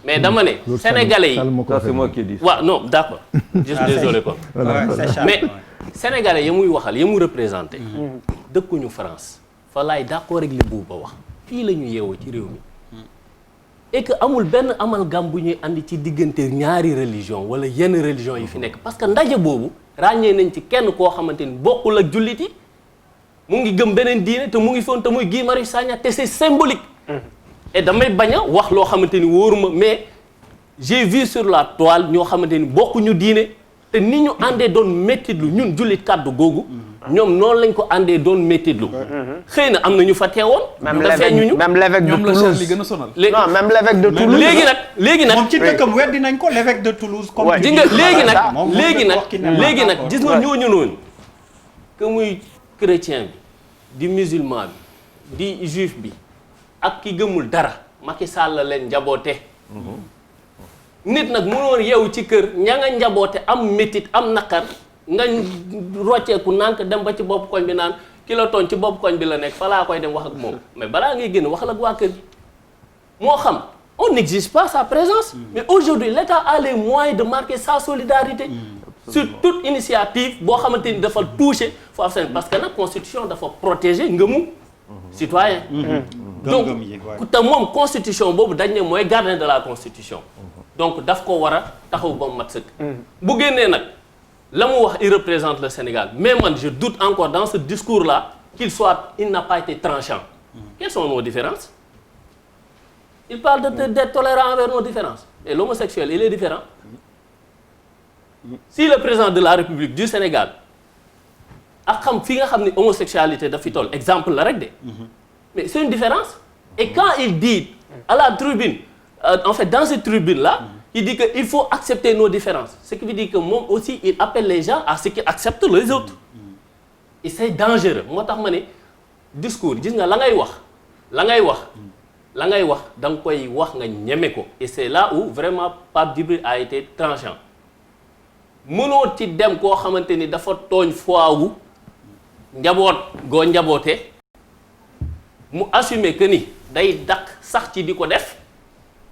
Mais dama ne Sénégalais yi ça c'est moi qui dis. waaw non d'accord. Je suis désolé quoi. Mais Sénégalais yi muy waxal yi mu représenté. dëkkuñu France. fa laay d'accord ak li Bouba wax. fii la ñu yeewoo ci réew mi. Et que amul benn amalgame bu ñuy andi ci diggante ñaari religion wala yenn religion yi fi nekk parce que ndaje boobu ràññee nañ ci kenn koo xamante ni bokkul ak jullit yi mu ngi gëm beneen diine te mu ngi foon te muy Guy Marius Sagna te c'est symbolique. Et damay bañ a wax loo xamante ni wóoruma mais j'ai vu sur la toile ñoo xamante ni bokkuñu diine te ni ñu àndee doon méttitlu ñun jullit kàddu googu. ñoom noonu lañ ko àndee doon méttitlu. xëy na am na ñu fa teewoon. même l'évêque de Toulouse li gën a sonal. non même l'évêque de Toulouse. léegi nag moom ci dëkkam weddi nañ ko l'évêque de Toulouse. comme di nga léegi nag gis nga ñooñu noonu que muy chrétien bi di musulman bi di juif bi ak ki gëmul dara Macky Sall la leen njaboote. nit nag mënoon yeewu ci kër ña nga njaboote am métit am naqar. nga rocceeku nànk dem ba ci bopp koñ bi naan ki la tooñ ci bopp koñ bi la nekk fa laa koy dem wax ak moom mais balaa ngay génn waxal ak waa kër gi moo xam on n'exige pas sa présence mais aujourd'hui l'État a les moyens de marquer sa solidarité sur toute initiative boo xamante ni dafa toucher foo am parce que nag constitution dafa protéger ngëmu citoyen donc te moom constitution boobu dañ ne mooy gardien de la constitution donc daf ko war a taxaw ba mu mat sëkk bu génnee nag la mu wax il représente le Sénégal mais man je doute encore dans ce discours là il n'a pas été tranchant quelles sont nos différences il parle d'être tolérant envers nos différences et l'homosexuel il est différent si le président de la République du Sénégal ak xam fi nga xam ne homosexualité daf fi toll exemple la rek de mais c'est une différence et quand il dit à la tribune en fait dans cette tribune là il dit que il faut accepter nos différences ce qui veut dire que moom aussi il appelle les gens à ce qu'ils acceptent les autres et c'est dangereux moo tax ma ne discours gis nga la ngay wax da nga koy wax nga ñeme ko et c'est là où vraiment Pape Djibril a été tranchant mënoo ci dem koo xamante ni dafa tooñ foowu njaboot goo njaboote mu assumer que ni day dakk sax ci di ko def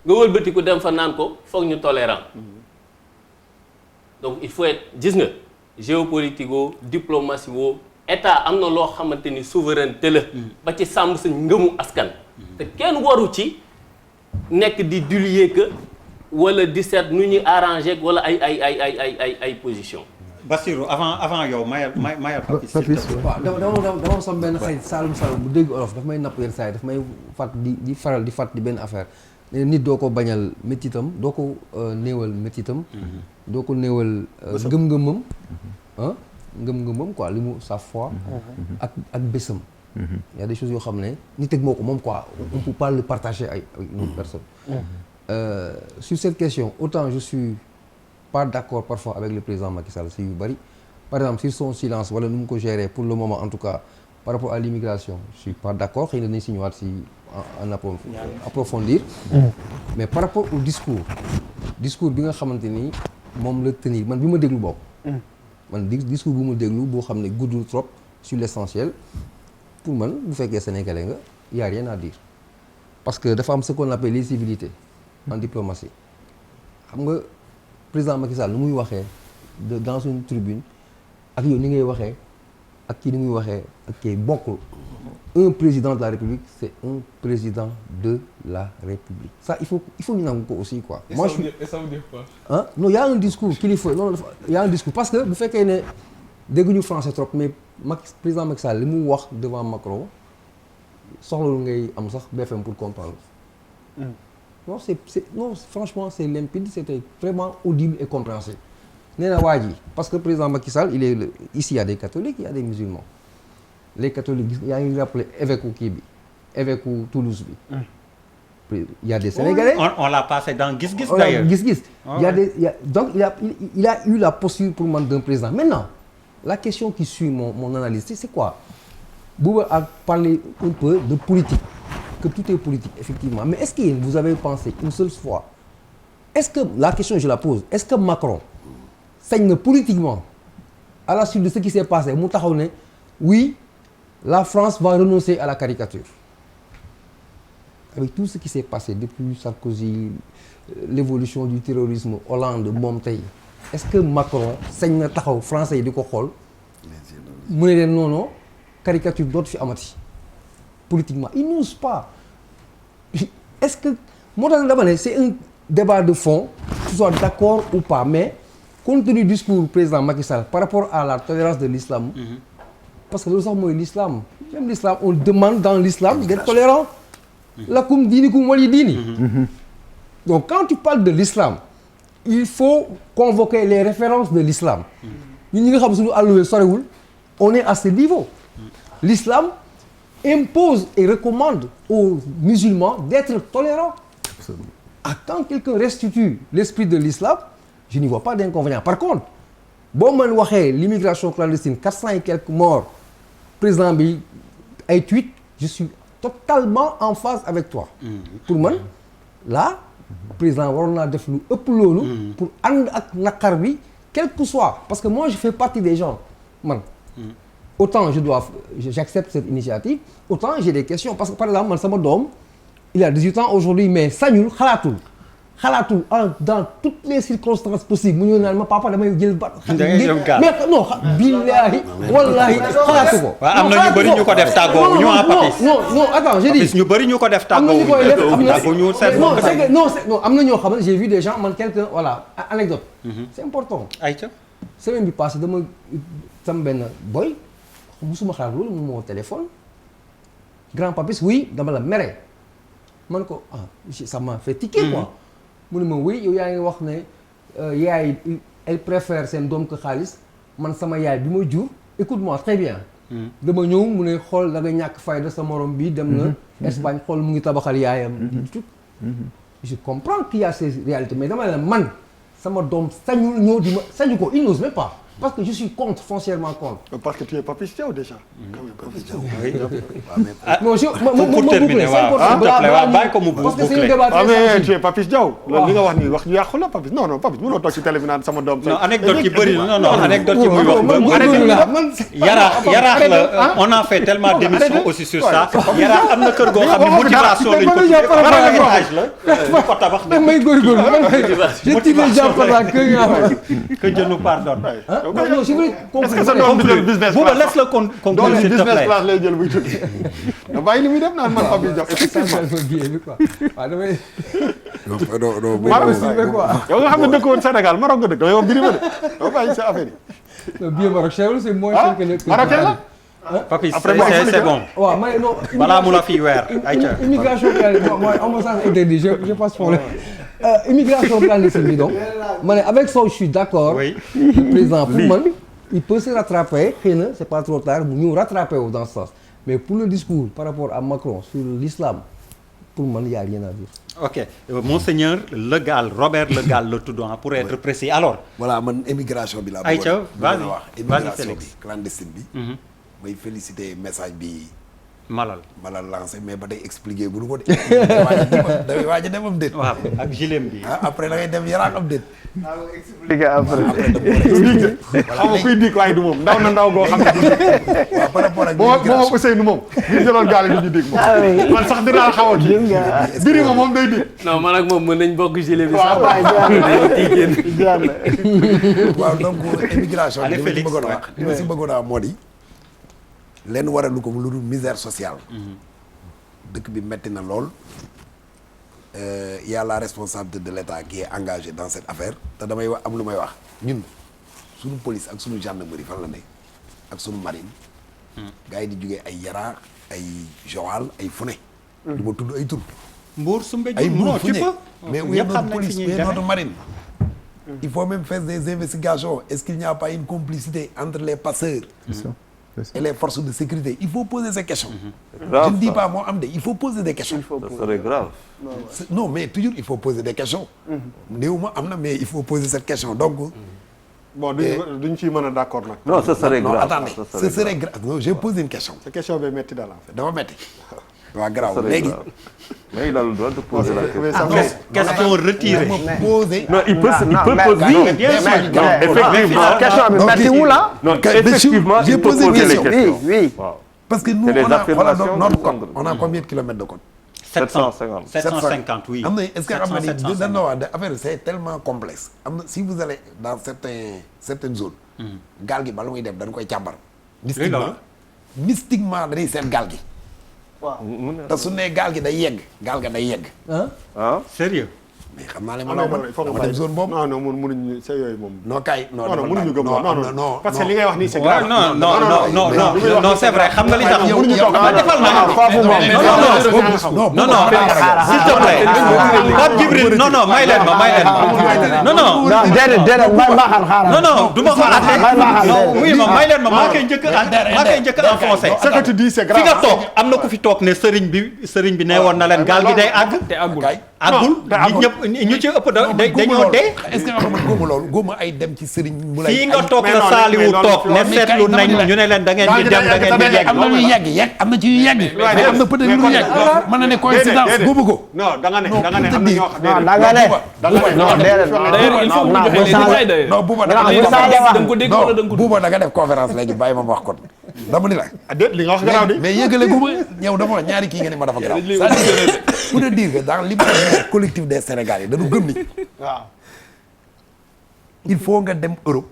nga wëlbati ko dem fa naan ko foog ñu tolérant donc il faut être gis nga géopolitique woo diplomatie woo état am na loo xamante ni souveraineté la ba ci sàmm sa ngëmu askan te kenn waru ci nekk di dulier que wala di seet nu ñuy arrangé wala ay position Bassirou avant yow mayal Papis waaw dama sam benn xëy Saalum bu dégg olof daf may napp yenn saa yi daf may fàtt di faral di fàtt di benn affaire ne nit doo ko bañal méttitam doo ko néewal méttitam doo ko néewal ngëm-ngëmam ngëm-ngëmam quoi li mu sa foi ak bésam y a des choses yoo xam ne nit ak moo ko moom quoi on peut pas le partager avec une autre personne sur cette question autant je suis pas d'accord parfois avec le président Macky Sall si yu bari par exemple sur son silence wala nu mu ko gérer pour le moment en tout cas par rapport à l'immigration je suis pas d'accord xëy na nañ si ñëwaat si en approfondir mais par rapport au discours bi nga xamante ni moom la tenir man bi ma déglu bokk man discours bu ma déglu boo xam ne guddul trop sur l'essentiel pour man bu fekkee sénégalais nga y a rien à dire parce que dafa am ce qu'on appelle les civilités en diplomatie xam nga président Macky Sall nu muy waxee dans une tribune ak yow ni ngay waxee ak kii ni muy waxee ak kii bokkul un président de la République c'est un président de la République ça il faut ñu nangu ko aussi quoi. Moi je suis et ça veut dire quoi? ah non y a un discours kilifa non y a un discours parce que bu fekkee ne dégguñu français trop mais président Macky Sall li mu wax devant Macron soxlalu ngay am sax BFM pour comprendre. non non franchement c'est limpide c'était vraiment audible et compréhensible nee na waa ji parce que président Macky Sall il est ici il y a des catholiques il y a des musulmans les catholiques yaa ngi rappelé évêque u kii bi évêque u Toulouse bi il y a des Sénégalais on l'a passé dans Gis-Gis d'ailleurs Gis-Gis donc il a eu la posture pour man d'un président maintenant la question qui suit mon analyse c'est quoi Bouba a parlé un peu de politique que tout est politique effectivement mais est-ce que vous avez pensé une seule fois est-ce que la question je la pose est-ce que Macron sañ na politiquement à la suite de ce qui s'est passé mu taxaw ne oui la France va renoncer à la caricature avec tout ce qui s'est passé depuis Sarkozy l'évolution du terrorisme Hollande moom tey est-ce que Macron sañ na taxaw français yi di ko xool mu ne leen non caricature dootu fi amati politiquement ils n'osent pas est-ce que moo tax dama ne c'est un débat de fond que tu sois d'accord ou pas mais compte tenu du discours président Macky Sall par rapport à la tolérance de l'islam parce que loolu sax mooy l'islam même l'islam on demande dans l'islam d'être tolérant lakum diinikum wali diini donc quand tu parles de l'islam il faut convoquer les références de l'islam ñun ñi nga xam suñu àlluwee sorewul on est à ce niveau l'islam impose et recommande aux musulmans d'être tolérants. Absolument. Quand quelqu'un restitue l'esprit de l'islam, je n'y vois pas d'inconvénient. Par contre, boo mën waxee l'immigration clandestine 400 et quelques morts président bi ay tweet je suis totalement en phase avec toi. Pour man là président waroon naa def lu ëpp loolu. pour ànd ak naqar bi quel que soit parce que moi je fais partie des gens man. Autant j'accepte cette initiative, autant j'ai des questions. Parce que par exemple, man sama doom, il a 18 ans aujourd'hui, mais sañul xalaatul xalaatul dans toutes les circonstances possibles mu ñëw naan ma papa damay jël ba. mais non billaahi wallaahi xalaatu ko. waaw am na ñu bëri ñu ko def tàggoo ñu Papis. non attends j'ai dit ñu bëri ñu ko def tàggoo ñu non am na ñoo xam ne j'ai vu des gens man quelqu'un voilà anecdote c'est important. ayca semaine bi passée dama sama benn boy musuma xalaat loolu mu moo téléphone grand Papis oui dama la mere man ko ça m'a fait tiquer quoi. mu ne ma oui yow yaa ngi wax ne yaay elle préfère seen doom ko xaalis man sama yaay bi ma jur écoute-moi très bien. dama ñëw mu ne xool da nga ñàkk fayda sa morom bi dem na Espagne xool mu ngi tabaxal yaayam. je comprends qu'il y a ces réalités mais dama ne man sama doom sañul ñëw di ma sañu ko il n'ose même pas parce que je suis contre foncièrement contre. parce que tu es Papis Diaw déjà. Papis Diaw non je pour terminer waaw bàyyi ko mu parce que c'est un débat très mais tu es Papis Diaw. loolu li nga wax nii wax ñu yàqu la Papis non Papis mënoo toog ci télé bi naan sama doom. non anecdote yi bëri non anecdote yi muy wax yaraax la on a fait tellement d'émissions aussi sur ça yaraax am na kër goo xam ne motivation lañ ko tuddee étage la ko tabax may góorgóorlu je tire les gens par la queue que Dieu nous pardonne. non je voulais est-ce que sa doom bi jël business Bouba laisse le conclure s'il te plaît. business class lay jël buy tudd nga bàyyi li muy def naan man Papis Diaw effectivement waaw damay yow nga xam ne dëkkoon Sénégal Maroc nga dëkk yow mbiri ma de doo bàyyi sa affaire yi billet Maroc cher c'est moins cher que Marocain la Papis c'est bon. waaw mais non balaa mu la fi weer ayca immigration mooy en mon sens interdit je passe problème immigration clandestine bi donc ma ne avec ça je suis d'accord. oui le président pour man il peut se rattraper xëy na c'est pas trop tard mu ñëw rattraper wu dans ce sens mais pour le discours par rapport à Macron sur l'islam pour man y a rien à dire. ok monseigneur Le Gall Robert Le Gall la tudd pour être précis alors. voilà man immigration bi laa ayca vas-y wax immigration bi clandestine bi. may féliciter message bi. Malal lancé mais ba day expliquer bu du ko de. damay waaj a dem am déet. waaw ak gileem bi. après da ngay dem yaraax am déet. expliquer après. xam nga kuy dig waaye du moom ndaw na ndaw goo xam ne. waaw par rapport ak. boo Ousseynou moom. ñu jëloon gaal yi ñu dig moom. man sax dinaa xaw a kii. biri moom day dig. non man ak moom mën nañ bokk gilet bi sax. waaw donc immigration bi li ma si bëggoon a wax moo di. leen waralu ko lu dul misère sociale. dëkk bi metti na lool. y a la responsabilité de l'État qui est engagé dans cette affaire te damay wax am lu may wax ñun suñu police ak suñu gendarmerie fan la ne ak suñu marine. gars yi di jógee ay Yaraax ay Joal ay Fune. du ma tudd ay tur. Mbour Soumbédioune ay Mbour Fune mais où est ñëpp notre xam nañ police fi où ñuy est demee. notre marine. il faut même faire des investigations est-ce qu'il n'y a pas une complicité entre les passeurs. et les forces de sécurité il faut poser ces questions. grave, je ne dis ça. pas moo am de il faut poser des questions. Ça serait grave. non mais toujours il faut poser des questions. néew ma am na mais il faut poser cette question donc. bon duñ ciy mën a d'accord nag. Non, ça serait non grave. attendez ce serait grave non j'ai posé une question. sa question bi métti daal en fait. dafa metti waaw Ça grave serait léegi. grave. Mais il a le droit de poser la question. mais ça question retirée. ma poser. Non, il peut mais- poser. oui, Non, bien sûr. effectivement. question bi méttiwul la. Non, Monsieur, effectivement, j'ai il peut posé une poser les question. questions. Oui. Waaw. parce que nous C'est des on a voilà affirmations notre de code Londres. on a combien de kilomètres de côte. 750 750. 750 oui. am na est-ce que xam nga ni 750. dañ la wax de affaire c'est tellement complexe am na si vous allez dans certaines zones. gaal gi bala muy dem dañ koy càmbar. mystiquement mystiquement dañuy seet gaal gi. te su ne gaal gi day yegg gaal ga day yegg. Ah, sérieux. mais xam naa ne ma non man il faut dama nga dem zone boobu. non non mënuñu c'est yooyu moom. non kay non non non mënuñu gëm non non parce que li ngay wax nii c'est Ouais, grave. non non non non non c'est vrai xam nga li tax. mënuñu toog ah defal naa ko. foofu moom. non non s'il te plaît. Pape Djibril non non may leen ma non non. non déedéet may maaxal xaaral. non non du ma ko àtte. may maaxal non déedéet. oui ma may leen ma maa koy njëkk a enfoncé. ce que tu dis c'est grave. fi nga toog am na ku fi toog ne sëriñ bi nee woon na leen gaal gi day àgg. te àggul. kay àggul ñi ñëpp ñu ci ëpp dañoo dee. est-ce que nga xam ne góoma loolu góoma ay dem ci sëriñ mu lay fii nga toog mais la non, saaliwu mais non, toog ne mais seetlu nañ ñu ne leen da ngeen di dem da ngeen di yegg. am na ñuy yegg am na ci yu yegg mais am na peut-être lu yegg mën na ne coïncidence góobu ko non da nga ne am na ñoo xam non da nga ne. non déedéet. D'ailleurs, il faut que ñu joxe les détails d'ailleurs. non buuba Non, da bu nga saa da nga ko dégg wala da nga ko buuba da nga def conférence léegi bàyyi ma wax kon dama ni la. déet li nga wax garaaw di. mais yëgale gu ma ñëw dafa wax ñaari kii nga ni ma dafa garaaw. c'est-à-dire pour te dire que dans l'imaginaire collectif des Sénégalais dañu gëm ni. waaw. il faut nga dem Europe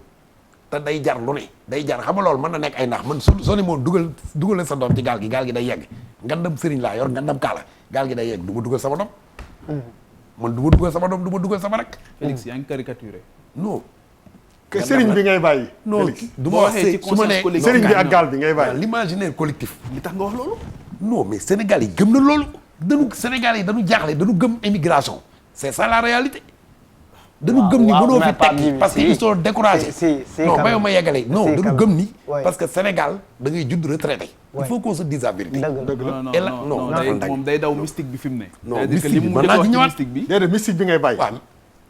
te day jar lu ne day jar xam nga loolu mën na nekk ay nax man soo ni moom dugal sa doom ci gaal gi day yegg ngandam sëriñ laa yor ngandam kaala gaal gi day yegg du ma dugal sama doom. man du ma dugal sama doom du ma dugal sama rek. Félix yaa ngi caricaturé. non. que sëriñ bi ngay bàyyi. non du ma wax ci conscience collective sëriñ bi ak gaal bi ngay bàyyi. l'imaginaire collectif. li tax nga wax loolu. non mais Sénégal yi gëm na loolu. Sénégal yi dañu jaaxle dañu gëm immigration. c'est ça la réalité. dañu gëm ni mënoo fi tekki parce que ils sont découragés. non bayo ma yeggale non dañu gëm ni. parce que Sénégal da ngay judd retraité. il faut qu'on se dise la vérité. dëgg la et là non moom day daw mystique bi fi mu ne. non mystique bi mën naa ci ñëwaat mystique bi. déedéet mystique bi ngay bàyyi. waaw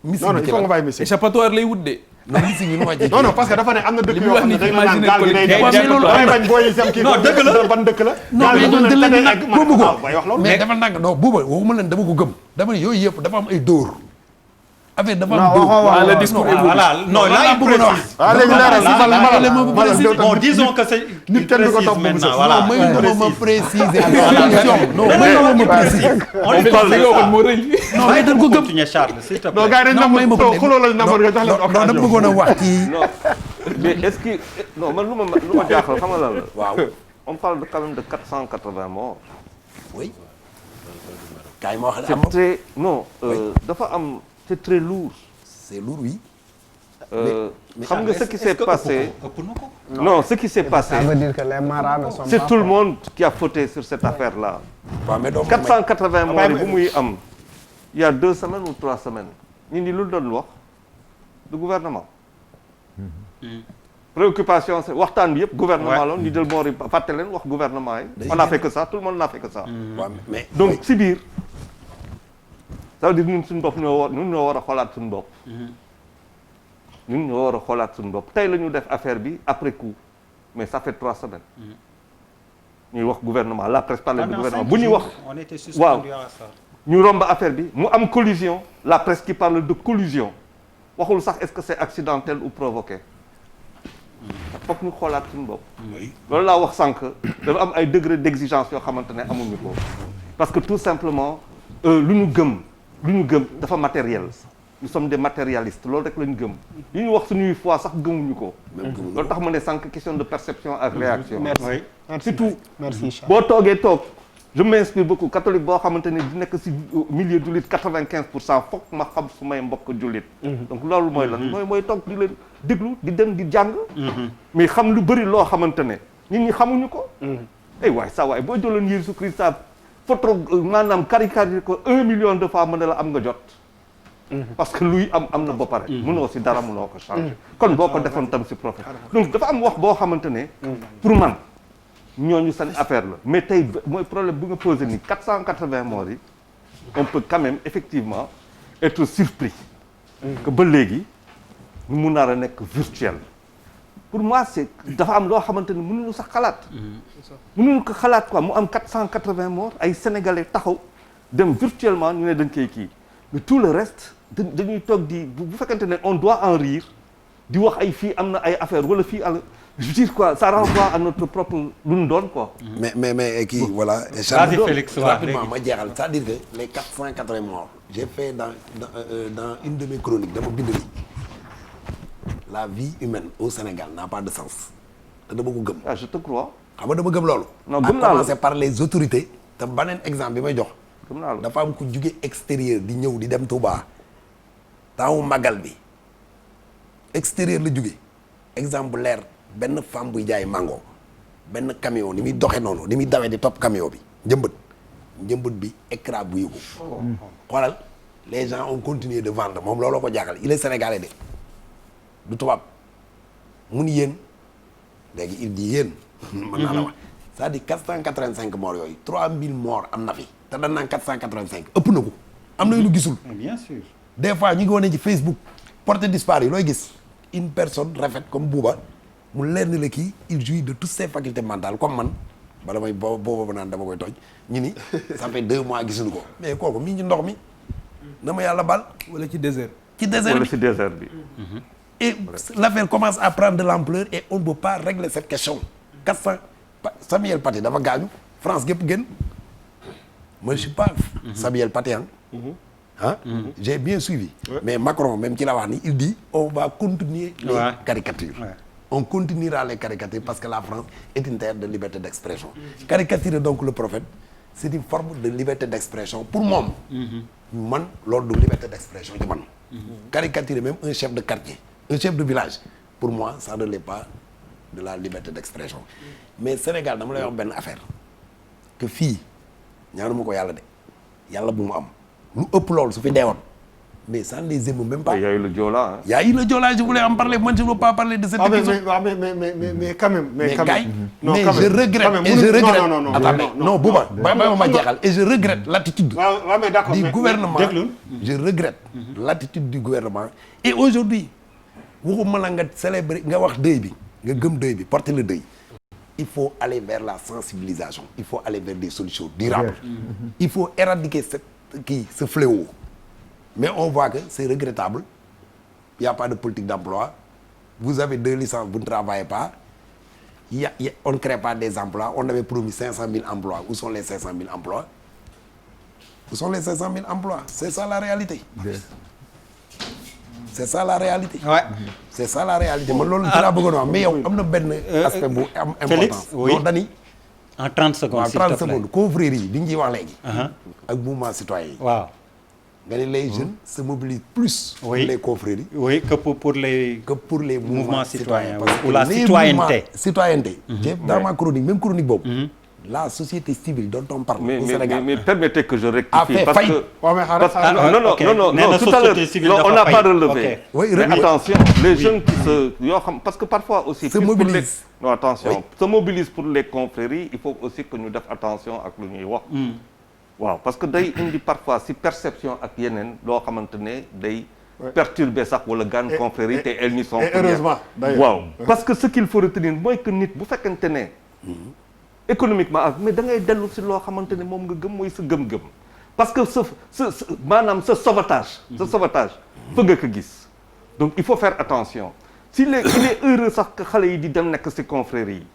mystique non non bi il faut nga bàyyi mystique. échappatoire lay wut de. non mystique bi nu ma jéggi. non non parce que dafa ne am na dëkk yoo xam ne dañ la naan gaal gi day mais dem bañ booy yi sam kii non dëgg la ban dëkk la. non mais ñun dañ leen nag boobu ko bay wax loolu. mais dafa nang non booba waxuma leen dama ko gëm dama ne yooyu yëpp dafa am ay dóor affaire dafa am dóor le discours voilà non là il précise. waaw léegi leeral bon disons que c'est nit kenn du ko topp maintenant voilà may dama ma préciser non may dama ma préciser non mais dañ ko gëm Charles s'il te plaît. non gars yi dañ non may ma ko xuloo lañ namoon nga jox leen non dama bëggoon a wax ci non mais est-ce que non man lu ma jaaxal xam nga lan la. waaw on parle quand même de 480 morts. oui kaay ma wax c'est très non dafa am c'est très lourd. c'est lourd oui. xam nga ce qui s'est passé. Non, ce qui s'est passé. Ça veut dire que les marins ne sont pas. C'est tout le monde qui a fauté sur cette affaire-là. waaw mais donc 480 morts yi bu muy am il y a 2 semaines ou 3 semaines ñi ni lu doon wax du gouvernement. Préoccupation c'est waxtaan bi yëpp gouvernement la ñu jël morts yi fàtte leen wax gouvernement yi. On n'a fait que ça, tout le monde n'a fait que ça. mais donc si biir ça veut dire ñun suñu bopp ñoo war a xoolaat suñu bopp. ñun ñoo war a xoolaat suñu bopp tey la ñu def affaire bi après coup mais ça fait 3 semaines. ñuy wax gouvernement la presse parle du gouvernement bu ñuy wax. waaw ñu romb affaire bi mu am collision la presse qui parle de collision waxul sax est-ce que c'est accidentel ou provoqué. foog ñu xoolaat suñu bopp. loolu laa wax sànq dafa am ay degré d'exigence yoo xamante ne amuñu ko parce que tout simplement lu ñu gëm dafa matériel. Nous sommes des matérialistes loolu rek la ñu gëm li ñu wax suñuy foi sax gëmuñu ko. loolu tax ma ne sànq question de perception ak réaction. merci surtout merci Charles. boo toog je m'inspire beaucoup catholique boo xamante ne di nekk si milieu jullit 95% foog ma xam su may mbokk jullit. donc loolu mooy lan mooy toog di leen déglu di dem di jàng. mais xam lu bëri loo xamante ne nit ñi xamuñu ko. ay waay saa waay boo jëloon Jésus Christ photo maanaam caricature ko 1 million de fois mën na la am nga jot. parce que luy am na ba pare. mënoo si dara mënoo ko changer. kon boo ko defoon tam si prophète. donc dafa am wax boo xamante ne. pour man ñooñu seen affaire la mais tey mooy problème bu nga posé ni 480 morts yi on peut quand même effectivement être surpris. que ba léegi mu nar a nekk virtuel. pour moi c'est dafa am loo xamante ne mënuñu sax xalaat. mënuñu ko xalaat quoi mu am 480 morts ay sénégalais taxaw dem virtuellement ñu ne dañ koy kii mais tout le reste. dañuy toog di bu fekkente ne on doit en rire di wax ay fii am na ay affaire wala fii je veux dire quoi ça renvoie à notre propre lu ñu doon quoi. mais kii voilà. Vas-y Félix rapidement ma jeexal c'est-à-dire que les 480 morts. j'ai fait dans une de mes chroniques dama bind ni la vie humaine au Sénégal n'a pas de sens te dama ko gëm. ah je te crois. xam nga dama gëm loolu. non gëm naa à commencer par les autorités. te beneen exemple bi may jox. gëm naa la dafa am ku jóge extérieur di ñëw di dem Touba. taawu magal bi extérieur la jóge exemple leer benn femme buy jaay mango benn camion ni muy doxe noonu ni muy dawee di topp camion bi njëmbët bi écrabouillé ko xoolal les gens ont continué de vendre moom looloo ko jaaxal il est sénégalais de du tubaab mun yéen léegi il dit yéen mën naa la wax c'est-à-dire 485 morts yooyu 3000 morts am na fi te dañ naan 485 ëpp na ko am na lu gisul bien sûr. des fois ñu ngi wane ci Facebook porté disparu yi looy gis une personne rafet comme Bouba mu leer ni la kii il jouit de toutes ses facultés mentales comme man bala may booba naan dama koy toj ñu ni ça fait 2 mois gisuñu ko mais kooku mi ngi ci ndox mi na ma yàlla bal wala ci désert. ci désert wala bi ci désert bi. et l'affaire commence à prendre de l'ampleur et on ne peut pas régler cette question 400 Samuel Paty dafa gaañu France gépp génn moi je suis pas Samuel Paty j'ai bien suivi mais Macron même ci la wax ni il dit on va continuer les caricatures on continuera les caricatures parce que la France est une terre de liberté d'expression caricaturer donc le prophète c'est une forme de liberté d'expression pour moom man loolu du liberté d'expression ci man caricaturer même un chef de quartier un chef de village pour moi ça ne l'est pas de la liberté d'expression mais Sénégal dama lay wax benn affaire que fii ñaanuma ko yàlla de yàlla bu mu am lu ëpp loolu su fi deewoon mais ça ne les émeut même pas. Il y a eu le Joola. Il y a eu le Joola, je voulais en parler, moi je ne veux pas parler de cette épisode. Mais quand même. Mais je regrette. Et je regrette. Non, Bouba, et je regrette l'attitude du gouvernement. Je regrette l'attitude du gouvernement. Et aujourd'hui, waxuma la nga célébrer nga wax deuil bi nga gëm deuil bi porter le deuil. Il faut aller vers la sensibilisation. Il faut aller vers des solutions durables. Il faut éradiquer ce fléau. Mais on voit que c'est regrettable. Il n'y a pas de politique d'emploi. Vous avez 2 licences, vous ne travaillez pas. On ne crée pas des emplois. On avait promis 500 000 emplois. Où sont les 500 000 emplois? Où sont les 500 000 emplois? C'est ça la réalité. C'est ça la réalité. Ouais. C'est ça la réalité. Mais yow am na benn aspect bu am important. Félix, oui. Non, Dani. En 30 secondes, s'il te plaît. 30 secondes. Confrérie yi bi ñu wax léegi. Ak mouvement citoyen yi. Waaw. Les jeunes se mobilisent plus pour les confréries que pour les mouvements citoyens ou la citoyenneté. Dans ma chronique, même chronique Bob, la société civile dont on parle au Sénégal. Mais permettez que je rectifie. Parce que, non, tout à l'heure, on n'a pas relevé. Oui, mais attention, les jeunes qui se... Parce que parfois aussi... Se mobilisent. Non, attention. Se mobilisent pour les confréries, il faut aussi que nous fassions attention à ce que nous disons. Waaw parce que day indi parfois si perception ak yeneen loo xamante ne day perturber sax wala gan confrérie te elles n'y sont pas. Heureusement d'ailleurs. Waaw parce que ce qu'il faut retenir mooy que nit bu fekkente ne économiquement mais da ngay dellu si loo xamante ne moom nga gëm mooy sa gëm-gëm parce que maanaam sa sauvetage fa nga ko gis donc il faut faire attention il est heureux sax que xale yi di dem nekk si confrérie yi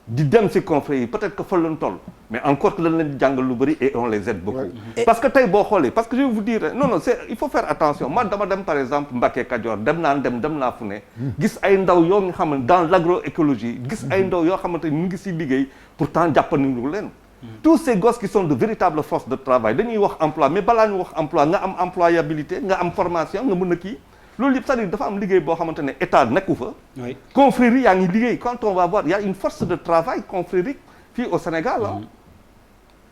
di dem ci confréries yi peut-être que fa lañ toll mais encore que dañ leen di jàngal lu bëri et on les aide beaucoup parce que tey boo xoolee parce que je vais vous dire non il faut faire attention man dama dem par exemple Mbacké Kajoor dem naa fu ne gis ay ndaw yoo nga xam ne dans l'agroécologie gis ay ndaw yoo xamante ni ñu ngi ci liggéey pourtant jàppaniñu leen tous ces gosses qui sont de véritables forces de travail dañuy wax emploi mais balaa ñu wax emploi nga am employabilité nga am formation nga mën a kii loolu yëpp c'est-à-dire dafa am liggéey boo xamante ne état nekku fa. confrérie yaa ngi liggéey quand on va voir il y a une force de travail confrérie fii au Sénégal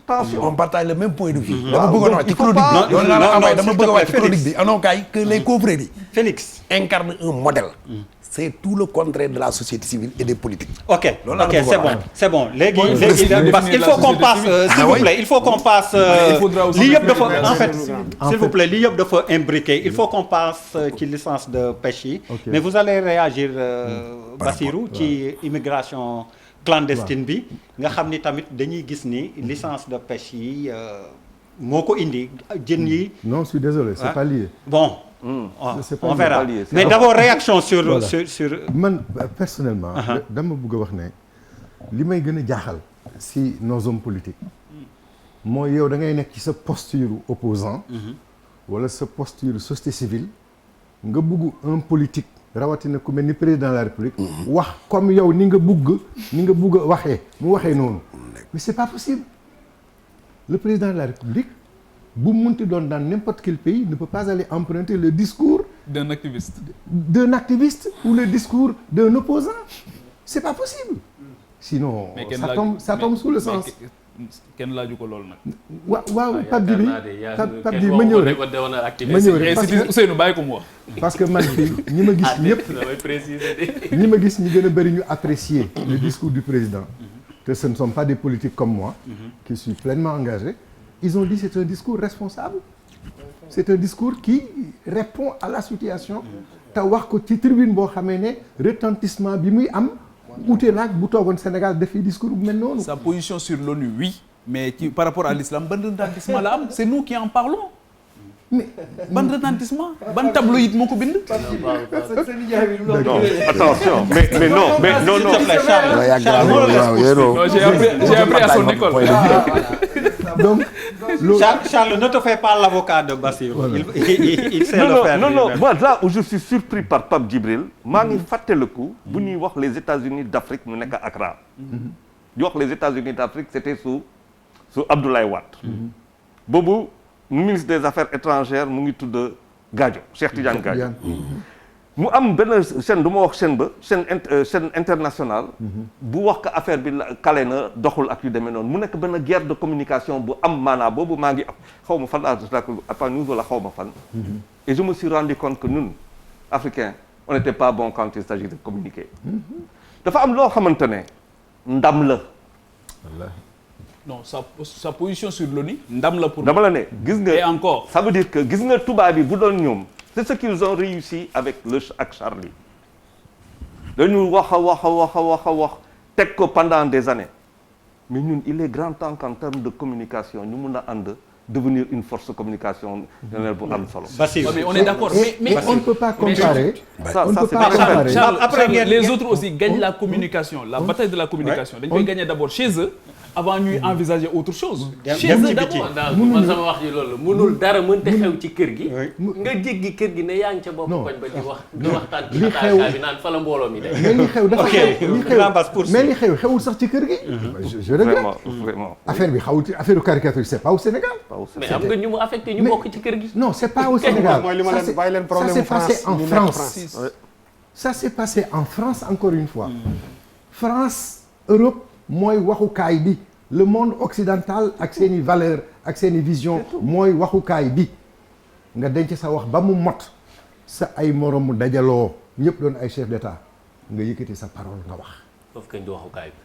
attention on partage le même point de vue. dama bëggoon a wax ci chronique bi dama bëgg a wax ci chronique bi anoo kaay que les confréries Félix incarnent un modèle. C'est tout le contraire de la société civile et des politiques. Ok, c'est bon. Parce qu'il faut qu'on passe, s'il vous plaît, il faut qu'on passe. En fait, s'il vous plaît, l'IOP dafa imbriqué. Il faut qu'on passe ci licence de pêche yi. Mais vous allez réagir, Bassirou, ci immigration clandestine bi nga xam ni tamit dañuy gis ni licence de pêche yi moo ko indi jën yi. Non, je suis désolé, c'est pas lié. Bon. On verra mais d'abord réaction sur man personnellement dama bëgg a wax ne li may gën a jaaxal si nos hommes politiques mooy yow da ngay nekk ci sa posture opposant wala sa posture société civile nga bëgg un politique rawatina ku mel ni président de la République wax comme yow ni nga bëgg a waxee mu waxee noonu mais c'est pas possible. Le président de la République bu munti doon dans n'importe quel pays ne peut pas aller emprunter le discours d'un activiste ou le discours d'un opposant. C'est pas possible. Sinon ça tombe sous le sens. kenn laaju ko loolu nag. waaw Pape Djibi ma ñëw rek Ousseynou bàyyi ko mu wax. parce que man fii ñi ma gis ñëpp ñi ma gis ñi gën a bëri ñu apprécier le discours du président que ce ne sont pas des politiques comme moi qui suis pleinement engagé. Ils ont dit c'est un discours responsable. C'est un discours qui répond à la situation. te wax ko ci tribune boo xamee ne retentissement bi muy am ute naag bu toogoon Sénégal dafay discours bu mel noonu. Sa position sur l'ONU oui mais par rapport à l'islam ban retentissement la am c'est nous qui en parlons. mais ban retentissement ban tabloïd moo ko bind. non attention mais non j'ai appris à son école. donc Charles ne te fais pas l'avocat de Bassirou. Il sait le faire. non moi là où je suis surpris par Pape Djibril maa ngi fàttaliku bu ñuy wax les États-Unis d'Afrique mu nekk Accra. di wax les États-Unis d'Afrique c'était sous Abdoulaye Wade. boobu ministre des Affaires étrangères mu ngi tudd Gadio Cheikh Tidiane Gadio. mu am benn chaîne du ma wax chaîne ba chaîne internationale. bu wax que affaire bi kale na doxul ak yu demee noonu mu nekk benn guerre de communication bu am maanaa boobu maa ngi xaw ma fan à news wala xaw ma fan. et je me suis rendu compte que ñun Africains on n'était pas bon quand il s'agit de communiquer. dafa am loo xamante ne ndam la. non sa position sur l'ONU ndam la pour. dama la ne gis nga et encore. ça veut dire que gis nga tubaab bi bu doon ñoom. c'est ce qu'ils ont réussi avec Charlie dañu wax teg ko pendant des années mais ñun il est grand temps qu'en termes de communication ñu mun a ànd devenir une force de communication bu am solo. mais on est d'accord mais on ne peut pas comparer. ça c'est pas Charles, après les autres aussi gagnent la communication la bataille de la communication dañ koy gagner d'abord chez eux avant ñuy envisager autre chose. chez eux d'abord man sama wax ji loolu mënul dara mënta xew ci kër gi. nga jéggi kër gi ne yaa ngi ca bopp koñ ba di waxtaan ci xataay bi naan fa la mbooloo mi de. mais li xew dafa xew mais li xewul sax ci kër gi. je regrette vraiment affaire bi xawul ci affaire caricature c'est pas au Sénégal. mais am nga ñu mu affecté ñu bokk ci kër gi. non c'est pas au Sénégal ça s'est passé en France. ça s'est passé en France encore une fois. France Europe mooy waxukaay bi le monde occidental ak seeni valeur ak seeni vision mooy waxukaay bi nga denc sa wax ba mu mot sa ay morom mu dajaloo ñëpp doon ay chef d'état nga yëkkati sa parole nga wax. foofu kañ di waxukaay bi.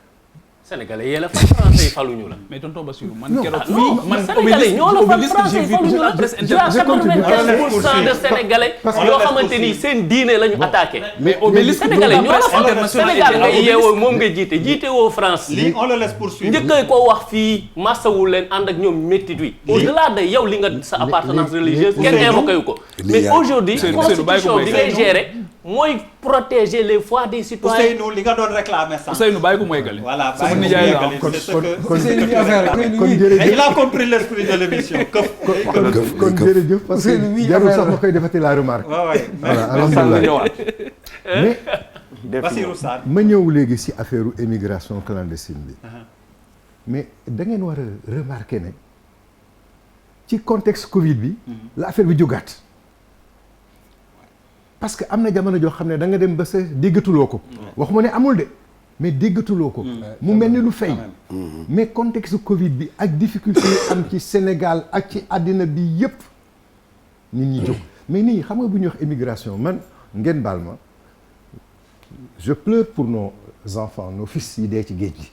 Sénégalais yee la fal français yi faluñu la. mais tonton Bassirou man keroog fii man Sénégalais ñoo la fal français yi faluñu la. il y a 95% de Sénégalais yoo xamante ni seen diine la ñu attaqué. mais obélisque Sénégalais ñoo la fal Sénégal nga yeewoo moom nga jiite woo France. lii on le laisse poursuivre. njëkkee ko wax fii massawul leen ànd ak ñoom métti wi. au-delà de yow li nga sa appartenance religieuse kenn évoqué wu ko. mais aujourd'hui constitution bi ngay gérer mooy protéger les voix des citoyens. Ousseynou li nga doon réclamer sax. Ousseynou bàyyi ko mooy gale. voilà sama nijaay la kon jërëjëf il a compris l'esprit de l'émission. kon jërëjëf parce que jarul sax ma koy defati la remarque. voilà alhamdulilah mais Bassirou Sarr ma ñëw léegi ci affaire émigration clandestine bi. mais da ngeen war a remarquer ne ci contexte Covid bi. la affaire bi jógaat. parce que am na jamono joo xam ne da nga dem ba sa déggatuloo ko. waxuma ne amul de mais déggatuloo ko. mu mel ni lu fay. mais contexte Covid bi ak difficulté yi am ci Sénégal ak ci àddina bi yépp nit ñi jóg mais nit ñi xam nga bu ñuy wax émigration man ngeen baal ma je pleure pour nos enfants nos fils yi dee ci géej gi.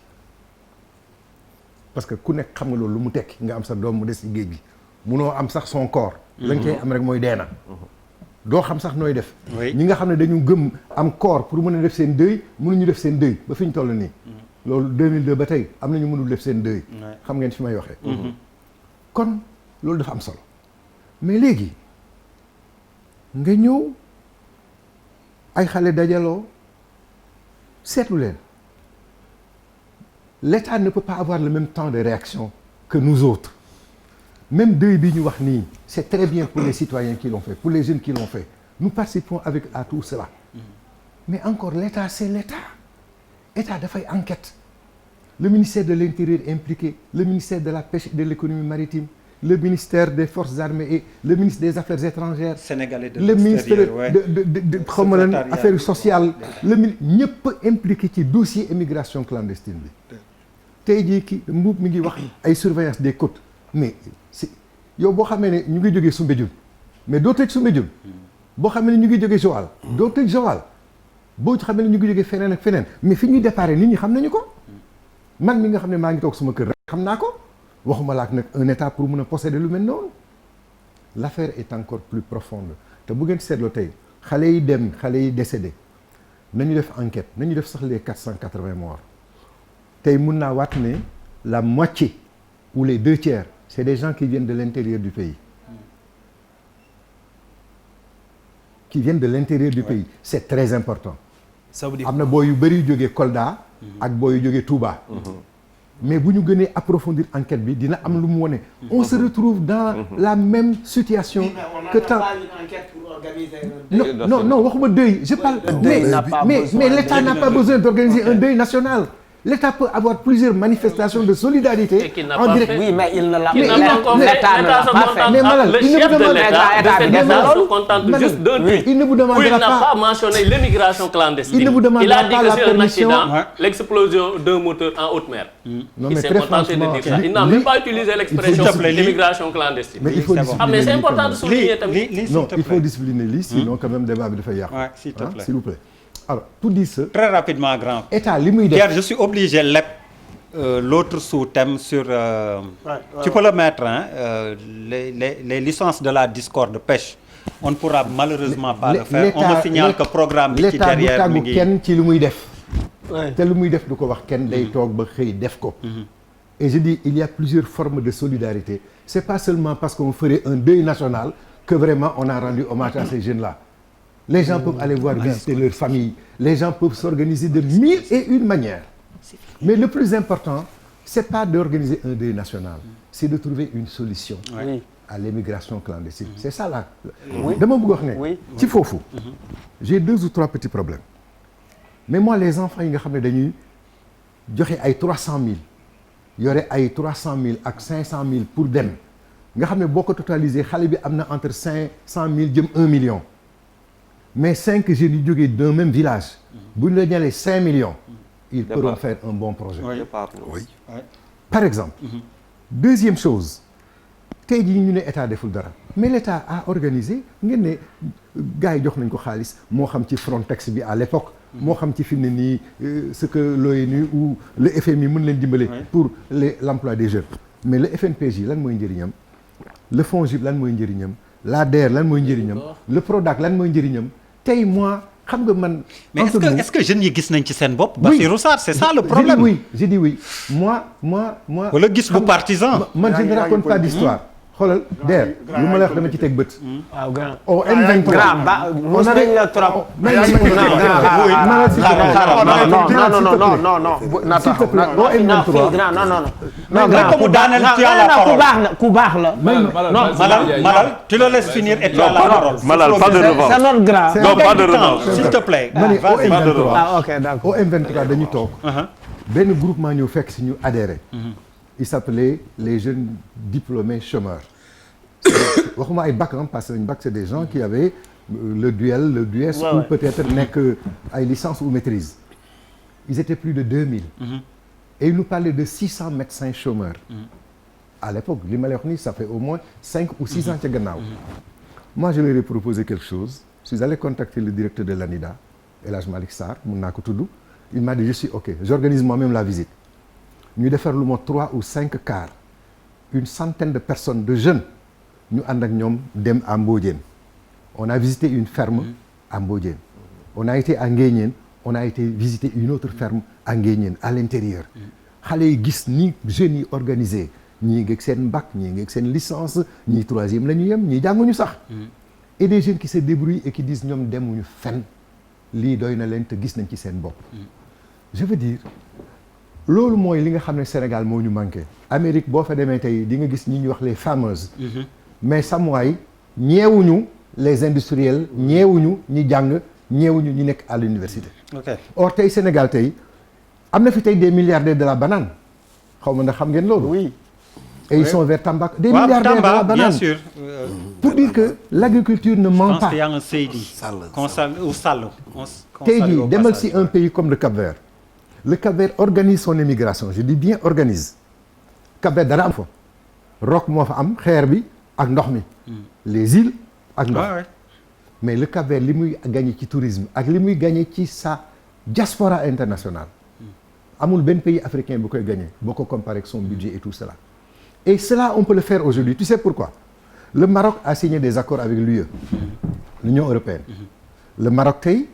parce que ku nekk xam nga loolu lu mu tekki nga am sa doom mu des ci géej gi munoo am sax son corps. la nga koy am rek mooy dee na. doo xam sax nooy def. ñi nga xam ne dañu gëm am corps pour mën a def seen deuil mënuñu def seen deuil ba fi ñu toll nii. loolu 2002 ba tey am na ñu mënul def seen deuil. xam ngeen fi may waxee. kon loolu dafa am solo mais léegi nga ñëw ay xale dajaloo seetlu leen l'État ne peut pas avoir le même temps de réaction que nous autres. Même deuil bi ñu wax nii c'est très bien pour les citoyens qui l'ont fait pour les jeunes qui l'ont fait nous participons à tout cela mais encore l'État c'est l'État État dafay enquête le ministère de l'Intérieur impliqué le ministère de la pêche et de l'économie maritime le ministère des forces armées et le ministre des affaires étrangères sénégalais de le ministre de xaw ma lan affaires sociales ñëpp impliqué ci dossier immigration clandestine bi tey jii ki Mbuub mi ngi wax ay surveillance des côtes mais si yow boo xamee ne ñu ngi jógee Soumbédioune mais doo tëj Soumbédioune boo xamee ne ñu ngi jógee Joal doo tëj Joal boo xamee ne ñu ngi jógee feneen ak feneen mais fi ñuy déparé nit ñi xam nañu ko man mi nga xam ne maa ngi toog suma kër rek xam naa ko waxuma la ak nag un état pour mun a posséder lu mel noonu l'affaire est encore plus profonde te bu ngeen seetloo tey xale yi dem xale yi décédé nañu def enquête nañu def sax les 480 morts tey mun naa waat ne la moitié ou les 2 tiers c'est des gens qui viennent de l'intérieur du pays qui viennent de l'intérieur du pays c'est très important. Ça veut dire am na boo yu bëri yu jógee Kolda ak boo yu jógee Touba. mais bu ñu gënee approfondir enquête bi dina am lu mu wone on se retrouve dans la même situation que tant non waxuma deuil je parle mais l'État n'a pas besoin d'organiser un deuil national. L'État peut avoir plusieurs manifestations de solidarité en direct. Oui, mais il ne l'a pas fait. L'État ne l'a pas fait. Mais Malal, le chef de l'État se contente juste d'un tweet. Il ne vous où il demandera n'a pas. pas mentionné l'immigration clandestine. Il ne vous demandera Il a dit pas que la c'est un permission. accident, l'explosion d'un moteur en haute mer. Non, Il mais s'est très contenté de franchement, dire ça. Il n'a même pas utilisé l'expression s'il te plaît, l'immigration clandestine. Mais il faut Ah, mais c'est discipliner important de quand même. souligner tamit. Non, il faut discipliner lii sinon quand même débat bi dafay yàqu. Ouais, s'il te plaît. S'il vous plaît. Alors, pour dire ça, Très rapidement, grand. État li muy Pierre, def. je suis obligé de l'autre sous-thème sur... tu peux le mettre, hein, les licences de la discorde de pêche. On ne pourra malheureusement pas le faire. On me signale que programme bi ci derrière mi L'État du ngi... tàggu kenn ci lu muy def. te lu muy def du ko wax kenn day toog ba xëy def ko. Et je dis il y a plusieurs formes de solidarité. C'est pas seulement parce qu'on ferait un deuil national que vraiment on a rendu hommage à ces jeunes-là. Les gens peuvent aller voir visiter leur famille. Les gens peuvent s'organiser de 1001 manières. Mais le plus important, c'est pas d'organiser un deuil national, c'est de trouver une solution à l'immigration clandestine. C'est ça là. Dama bëgg wax ne ci foofu. J'ai 2 ou 3 petits problèmes. Mais moi les enfants yi nga xam ne dañuy joxe ay 300 000 yore ay 300 000 ak 500 000 pour dem nga xam ne boo ko totalisé xale bi am na entre 500 000 jëm 1 million. Mais 5 jeunes yu jógee d'un même village bu ñu la ñalee 5 millions. Ils pourront faire un bon projet. Oui. Par exemple. Deuxième chose tey jii ñu ne état deful dara mais l'état a organisé ngeen ne gars yi jox nañ ko xaalis moo xam ci Frontex bi à l'époque moo xam ci fi mu ne nii ce que l'ONU ou le FMI mën leen dimbale pour l'emploi des jeunes mais le FNPJ lan mooy njëriñam le FONGIP lan mooy njëriñam l'ADER lan mooy njëriñam le PRODAC lan mooy njëriñam tey moi xam nga man. mais est-ce que jeunes yi gis nañ ci seen bopp. Bassirou Sarr c'est ça le problème. J'ai dit oui moi. wala gis bu partisan. man je ne raconte pas d'histoire. xoolal der lu ma la wax dama ci teg bët. waaw grand. au M23 grand ba mos nañ la trop. ku baax la. Malal tu le laisses finir et tu as la parole. Malal pas de revanche. C'est notre grand. Non pas de revanche. S'il te plaît. Ah ok d'accord. Au M23 dañu toog. benn groupement ñëw fekk si ñu adhéré. Il s'appelait les jeunes diplômés chômeurs. waxuma ay bac parce que bac c'est des gens qui avaient le duel, le DUES ou peut-être nekk ay licence ou maîtrise. Ils étaient plus de 2000. Et ils nous parlaient de 600 médecins chômeurs. À l'époque li ma lay wax nii ça fait au moins 5 ou 6 ans ca gannaaw. Moi je leur ai proposé quelque chose. Je suis allé contacter le directeur de l'ANIDA, El Hadj Malick Sarr mun naa ko tudd. Il m'a dit je suis OK. J'organise moi-même la visite. ñu defar lu ma 3 ou 5 cars. Une centaine de personnes, de jeunes. ñu ànd ak ñoom dem à Mbodiène. On a visité une ferme à Mbodiène. On a été à Nguéniène. On a été visiter une autre ferme à Nguéniène, à l'intérieur. xale yi gis ni jeunes yi organisé ñii ngeeg seen bac ñii ngeeg seen licence ñii 3e la ñu yem ñii jànguñu sax. Et des jeunes qui se débrouillent et qui disent ñoom demuñu fenn lii doy na leen te gis nañ ci seen bopp. Je veux dire loolu mooy li nga xam ne Sénégal moo ñu manqué. Amérique boo fa demee tey di nga gis ñi ñuy wax les fameuses. Mais samuwaay ñeewuñu les industriels ñeewuñu ñi jàng ñeewuñu ñi nekk à l'université. Or tey Sénégal tey am na fi tey des milliardaires de la banane xaw ma ndax xam ngeen loolu. Oui. Et ils sont vers Tamba. Des milliardaires de la banane. Bien sûr. Pour dire que l'agriculture ne ment pas. Je pense qu'il y a un Seydi. Sall. Tey jii demal si un pays comme le Cap-Vert. Le Cap-Vert organise son immigration je dis bien organise. Cap-Vert dara am fa. roc moo fa am xeer bi ak ndox mi. les îles ak ndox. Mais le Cap-Vert li muy gagné ci tourisme ak li muy gagné ci sa diaspora internationale. amul benn pays africain bu koy gagné boo ko comparé ak son budget et tout cela. Et cela on peut le faire aujourd'hui tu sais pourquoi. Le Maroc a signé des accords avec l'UE, l'Union européenne. Le Maroc tey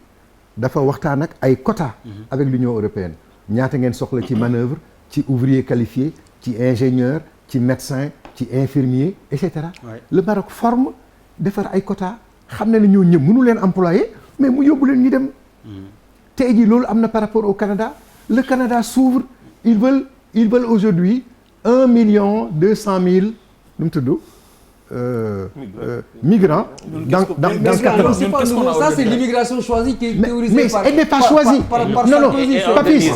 dafa waxtaan ak ay quotas avec l'Union européenne. ñaata ngeen soxla ci manœuvre ci ouvrier qualifié ci ingénieur ci médecin ci infirmier et cetera. Le Maroc forme defar ay quotas xam na ne ñoo ñëpp mënu leen employer mais mu yóbbu leen ñu dem. tey jii loolu am na par rapport au Canada le Canada s'ouvre ils veulent aujourd'hui 1,2 million nu mu tudd. Migrants dans 4 ans. Ça c'est l'immigration choisie qui est théorisée mais elle n'est pas choisie. Non, Papis,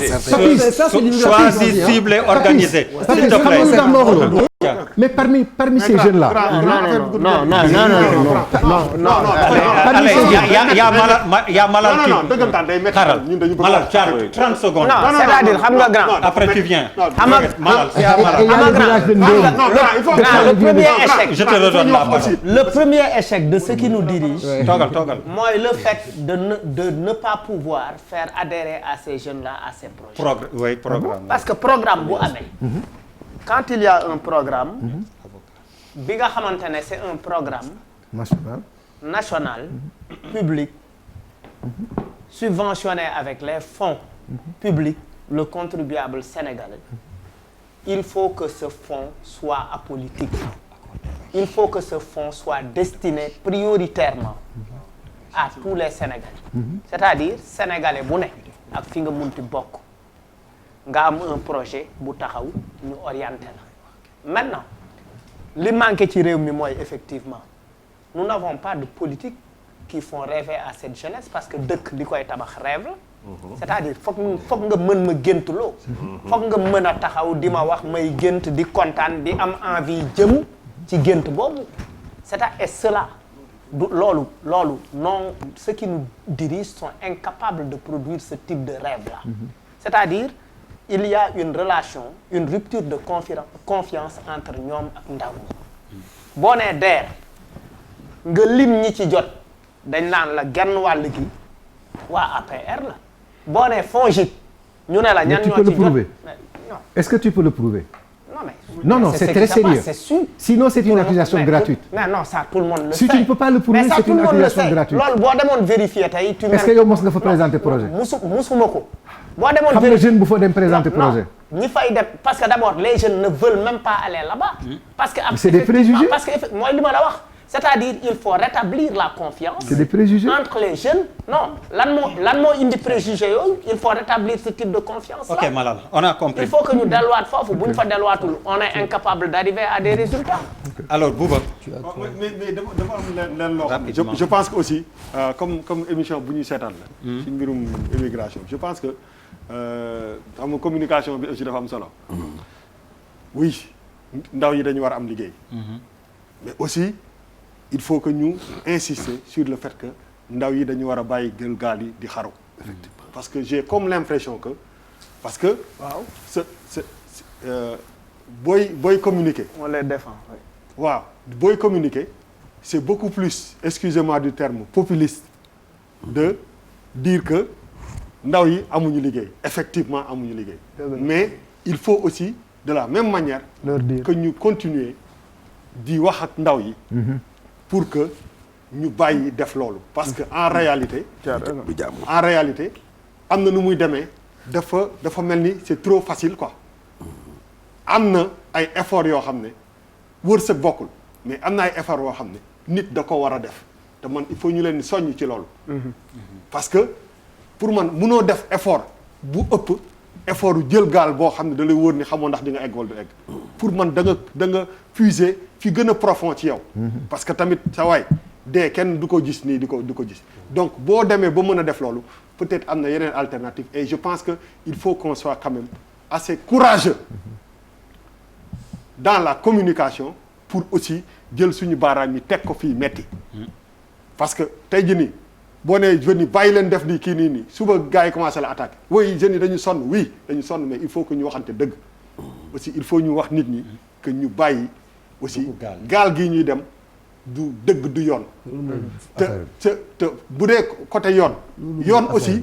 choisie, ciblée, organisée. S'il te plaît. Mais parmi ces jeunes-là. Non. Allez, il y a Malal qui. Malal, 30 secondes. Non, c'est-à-dire, xam nga grand. Après tu viens. Malal, c'est Et il y a le village de Ndéom. Le premier échec. Je te redonne la parole. Le premier échec de ceux qui nous dirigent. Toggal. Moi, le fait de ne pas pouvoir faire adhérer à ces jeunes-là à ces projets. Programme. Parce que programme bu amee. Quand il y a un programme. bi nga xamante ne c'est un programme. national. Public. Subventionné avec les fonds. Publics. Le contribuable sénégalais. Il faut que ce fonds soit apolitique. Il faut que ce fonds soit destiné prioritairement à tous les Sénégalais. C'est-à-dire sénégalais bu ne ak fi nga munti bokk nga am un projet bu taxaw ñu orienté la. Maintenant li manqué ci réew mi mooy effectivement nous n'avons pas de politique qui font rêver à cette jeunesse parce que dëkk li koy tabax rêve la. C'est-à-dire foog nga mën ma géntuloo. foog nga mën a taxaw di ma wax may gént di kontaan di am envie jëm ci gént boobu. C'est-à-dire et cela loolu non ceux qui nous dirigent sont incapables de produire ce type de rêve-là. C'est-à-dire il y a une relation une rupture de confiance entre ñoom ak ndaw ñi. boo nee DER nga lim ñi ci jot dañ naan la genn wàll gi waa APR la. boo nee FONGIP ñu ne la ñan ñoo ci jot. Est-ce que tu peux le prouver? Non, c'est très sérieux. Sinon, c'est une accusation gratuite. Non, ça, tout le monde le sait. Si tu ne peux pas le prouver, c'est une accusation gratuite. loolu boo demoon vérifier tey. Est-ce que yow mos nga fa présenter projet? musuma ko. boo demoon xam nga jeune bu fa dem présenter projet. ñi fay dem parce que d'abord les jeunes ne veulent même pas aller là-bas. parce que c'est des préjugés. parce que mooy li ma la wax. C'est-à-dire il faut rétablir la confiance. C'est des préjugés. Entre les jeunes. Non, lan moo indi préjugés yooyu il faut rétablir ce type de confiance là. Ok Malal, on a compris. Il faut que ñu delluwaat foofu bu ñu fa delluwaatul on est incapable d'arriver à des résultats. Alors Bouba. mais dama am leen loo xam je pense que aussi comme émission bu ñuy seetaan la. ci mbirum immigration je pense que xam nga communication bi aussi dafa am solo. oui ndaw yi dañu war a am liggéey. mais aussi. il faut que ñu insister sur le fait que ndaw yi dañu war a bàyyi gël gaal yi di xaru. effectivement parce que j'ai comme l'impression que parce que. waaw booy communiquer. on les défend. waaw booy communiquer c'est beaucoup plus excusez-moi du terme populiste de dire que ndaw yi amuñu liggéey effectivement amuñu liggéey. mais il faut aussi de la même manière. leur dire que ñu continuer di wax ak ndaw yi. pour que ñu bàyyi def loolu parce que en réalité am na nu muy demee dafa mel ni c'est trop facile quoi am na ay efforts yoo xam ne wërsëg bokkul mais am na ay efforts yoo xam ne nit da ko war a def te man il faut ñu leen di soññ ci loolu parce que pour man munoo def effort bu ëpp effort yu jël gaal boo xam ne da lay wóor ni xamoo ndax di nga egg wala du egg pour man da nga puiser fi gën a profond ci yow parce que tamit sa waay dee kenn du ko gis nii di ko gis donc boo demee ba mën a def loolu peut-être am na yeneen alternative et je pense que il faut qu'on soit quand même assez courageux dans la communication pour aussi jël suñu baaraam yi teg ko fii metti parce que tey jii nii boo nee jeunes yi bàyyi leen def nii kii nii suba gars yi commencé la attaquer oui jeunes yi dañu sonn oui dañu sonn mais il faut que ñu waxante dëgg aussi il faut ñu wax nit ñi que ñu bàyyi aussi gaal gii ñuy dem du dëgg du yoon te bu dee côté yoon aussi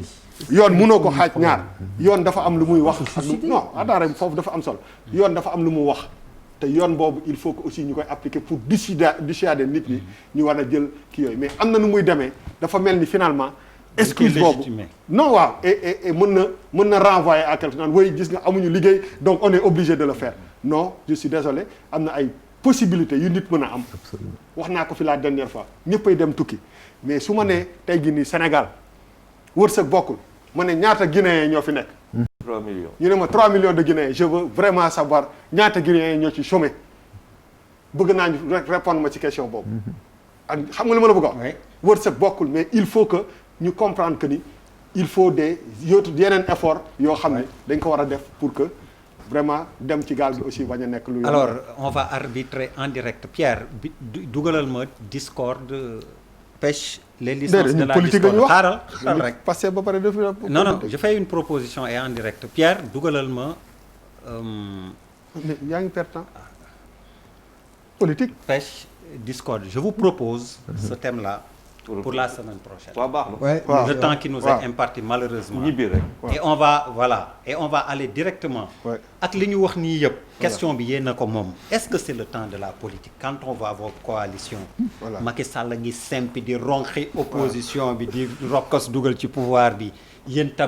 yoon mënoo ko xaaj ñaar yoon dafa am lu muy wax non adaare foofu dafa am solo yoon dafa am lu mu wax te yoon boobu il faut que aussi ñu koy appliquer pour dissuader nit ñi ñu war a jël kii yooyu mais am na nu muy demee dafa mel ni finalement excuse boobu non waaw et mën na renvoyer à quelque chose naan way gis nga amuñu liggéey donc on est obligé de le faire non je suis désolé am na ay possibilité yu nit mën a am. wax naa ko fi la dernière fois ñëppay dem tukki mais su ma nee tey jii nii Sénégal wërsëg bokkul ma ne ñaata Guinéens ñoo fi nekk. 3 millions. ñu ne ma 3 millions de Guinéens je veux vraiment savoir ñaata Guinéens ñoo ci chômé bëgg naa ñu répondre ma ci question boobu. ak xam nga li ma la bëgg a wax. wërsëg bokkul mais il faut que ñu comprendre que ni il faut des yeneen effort yoo xam ne dañ ko war a def pour que vraiment dem ci gaal gi aussi bañ a nekk lu. alors on va arbitrer en direct Pierre bi dugalal ma Discord pêche. les licences de la Discord xaaral rek. passé ba pare def non je fais une proposition et en direct Pierre dugalal ma. yaa ngi perte temps politique. pêche Discord je vous propose ce thème là. pour la semaine prochaine. waaw baax na. le temps qui nous est imparti malheureusement. ñibbi rek. et on va aller directement. ak li ñu wax nii yëpp. question bi yéen a ko moom. est-ce que c'est le temps de la politique quand on voit vos coalitions. Macky Sall ngi sempi di ronxi opposition bi di rokkos dugal ci pouvoir bi yéen tam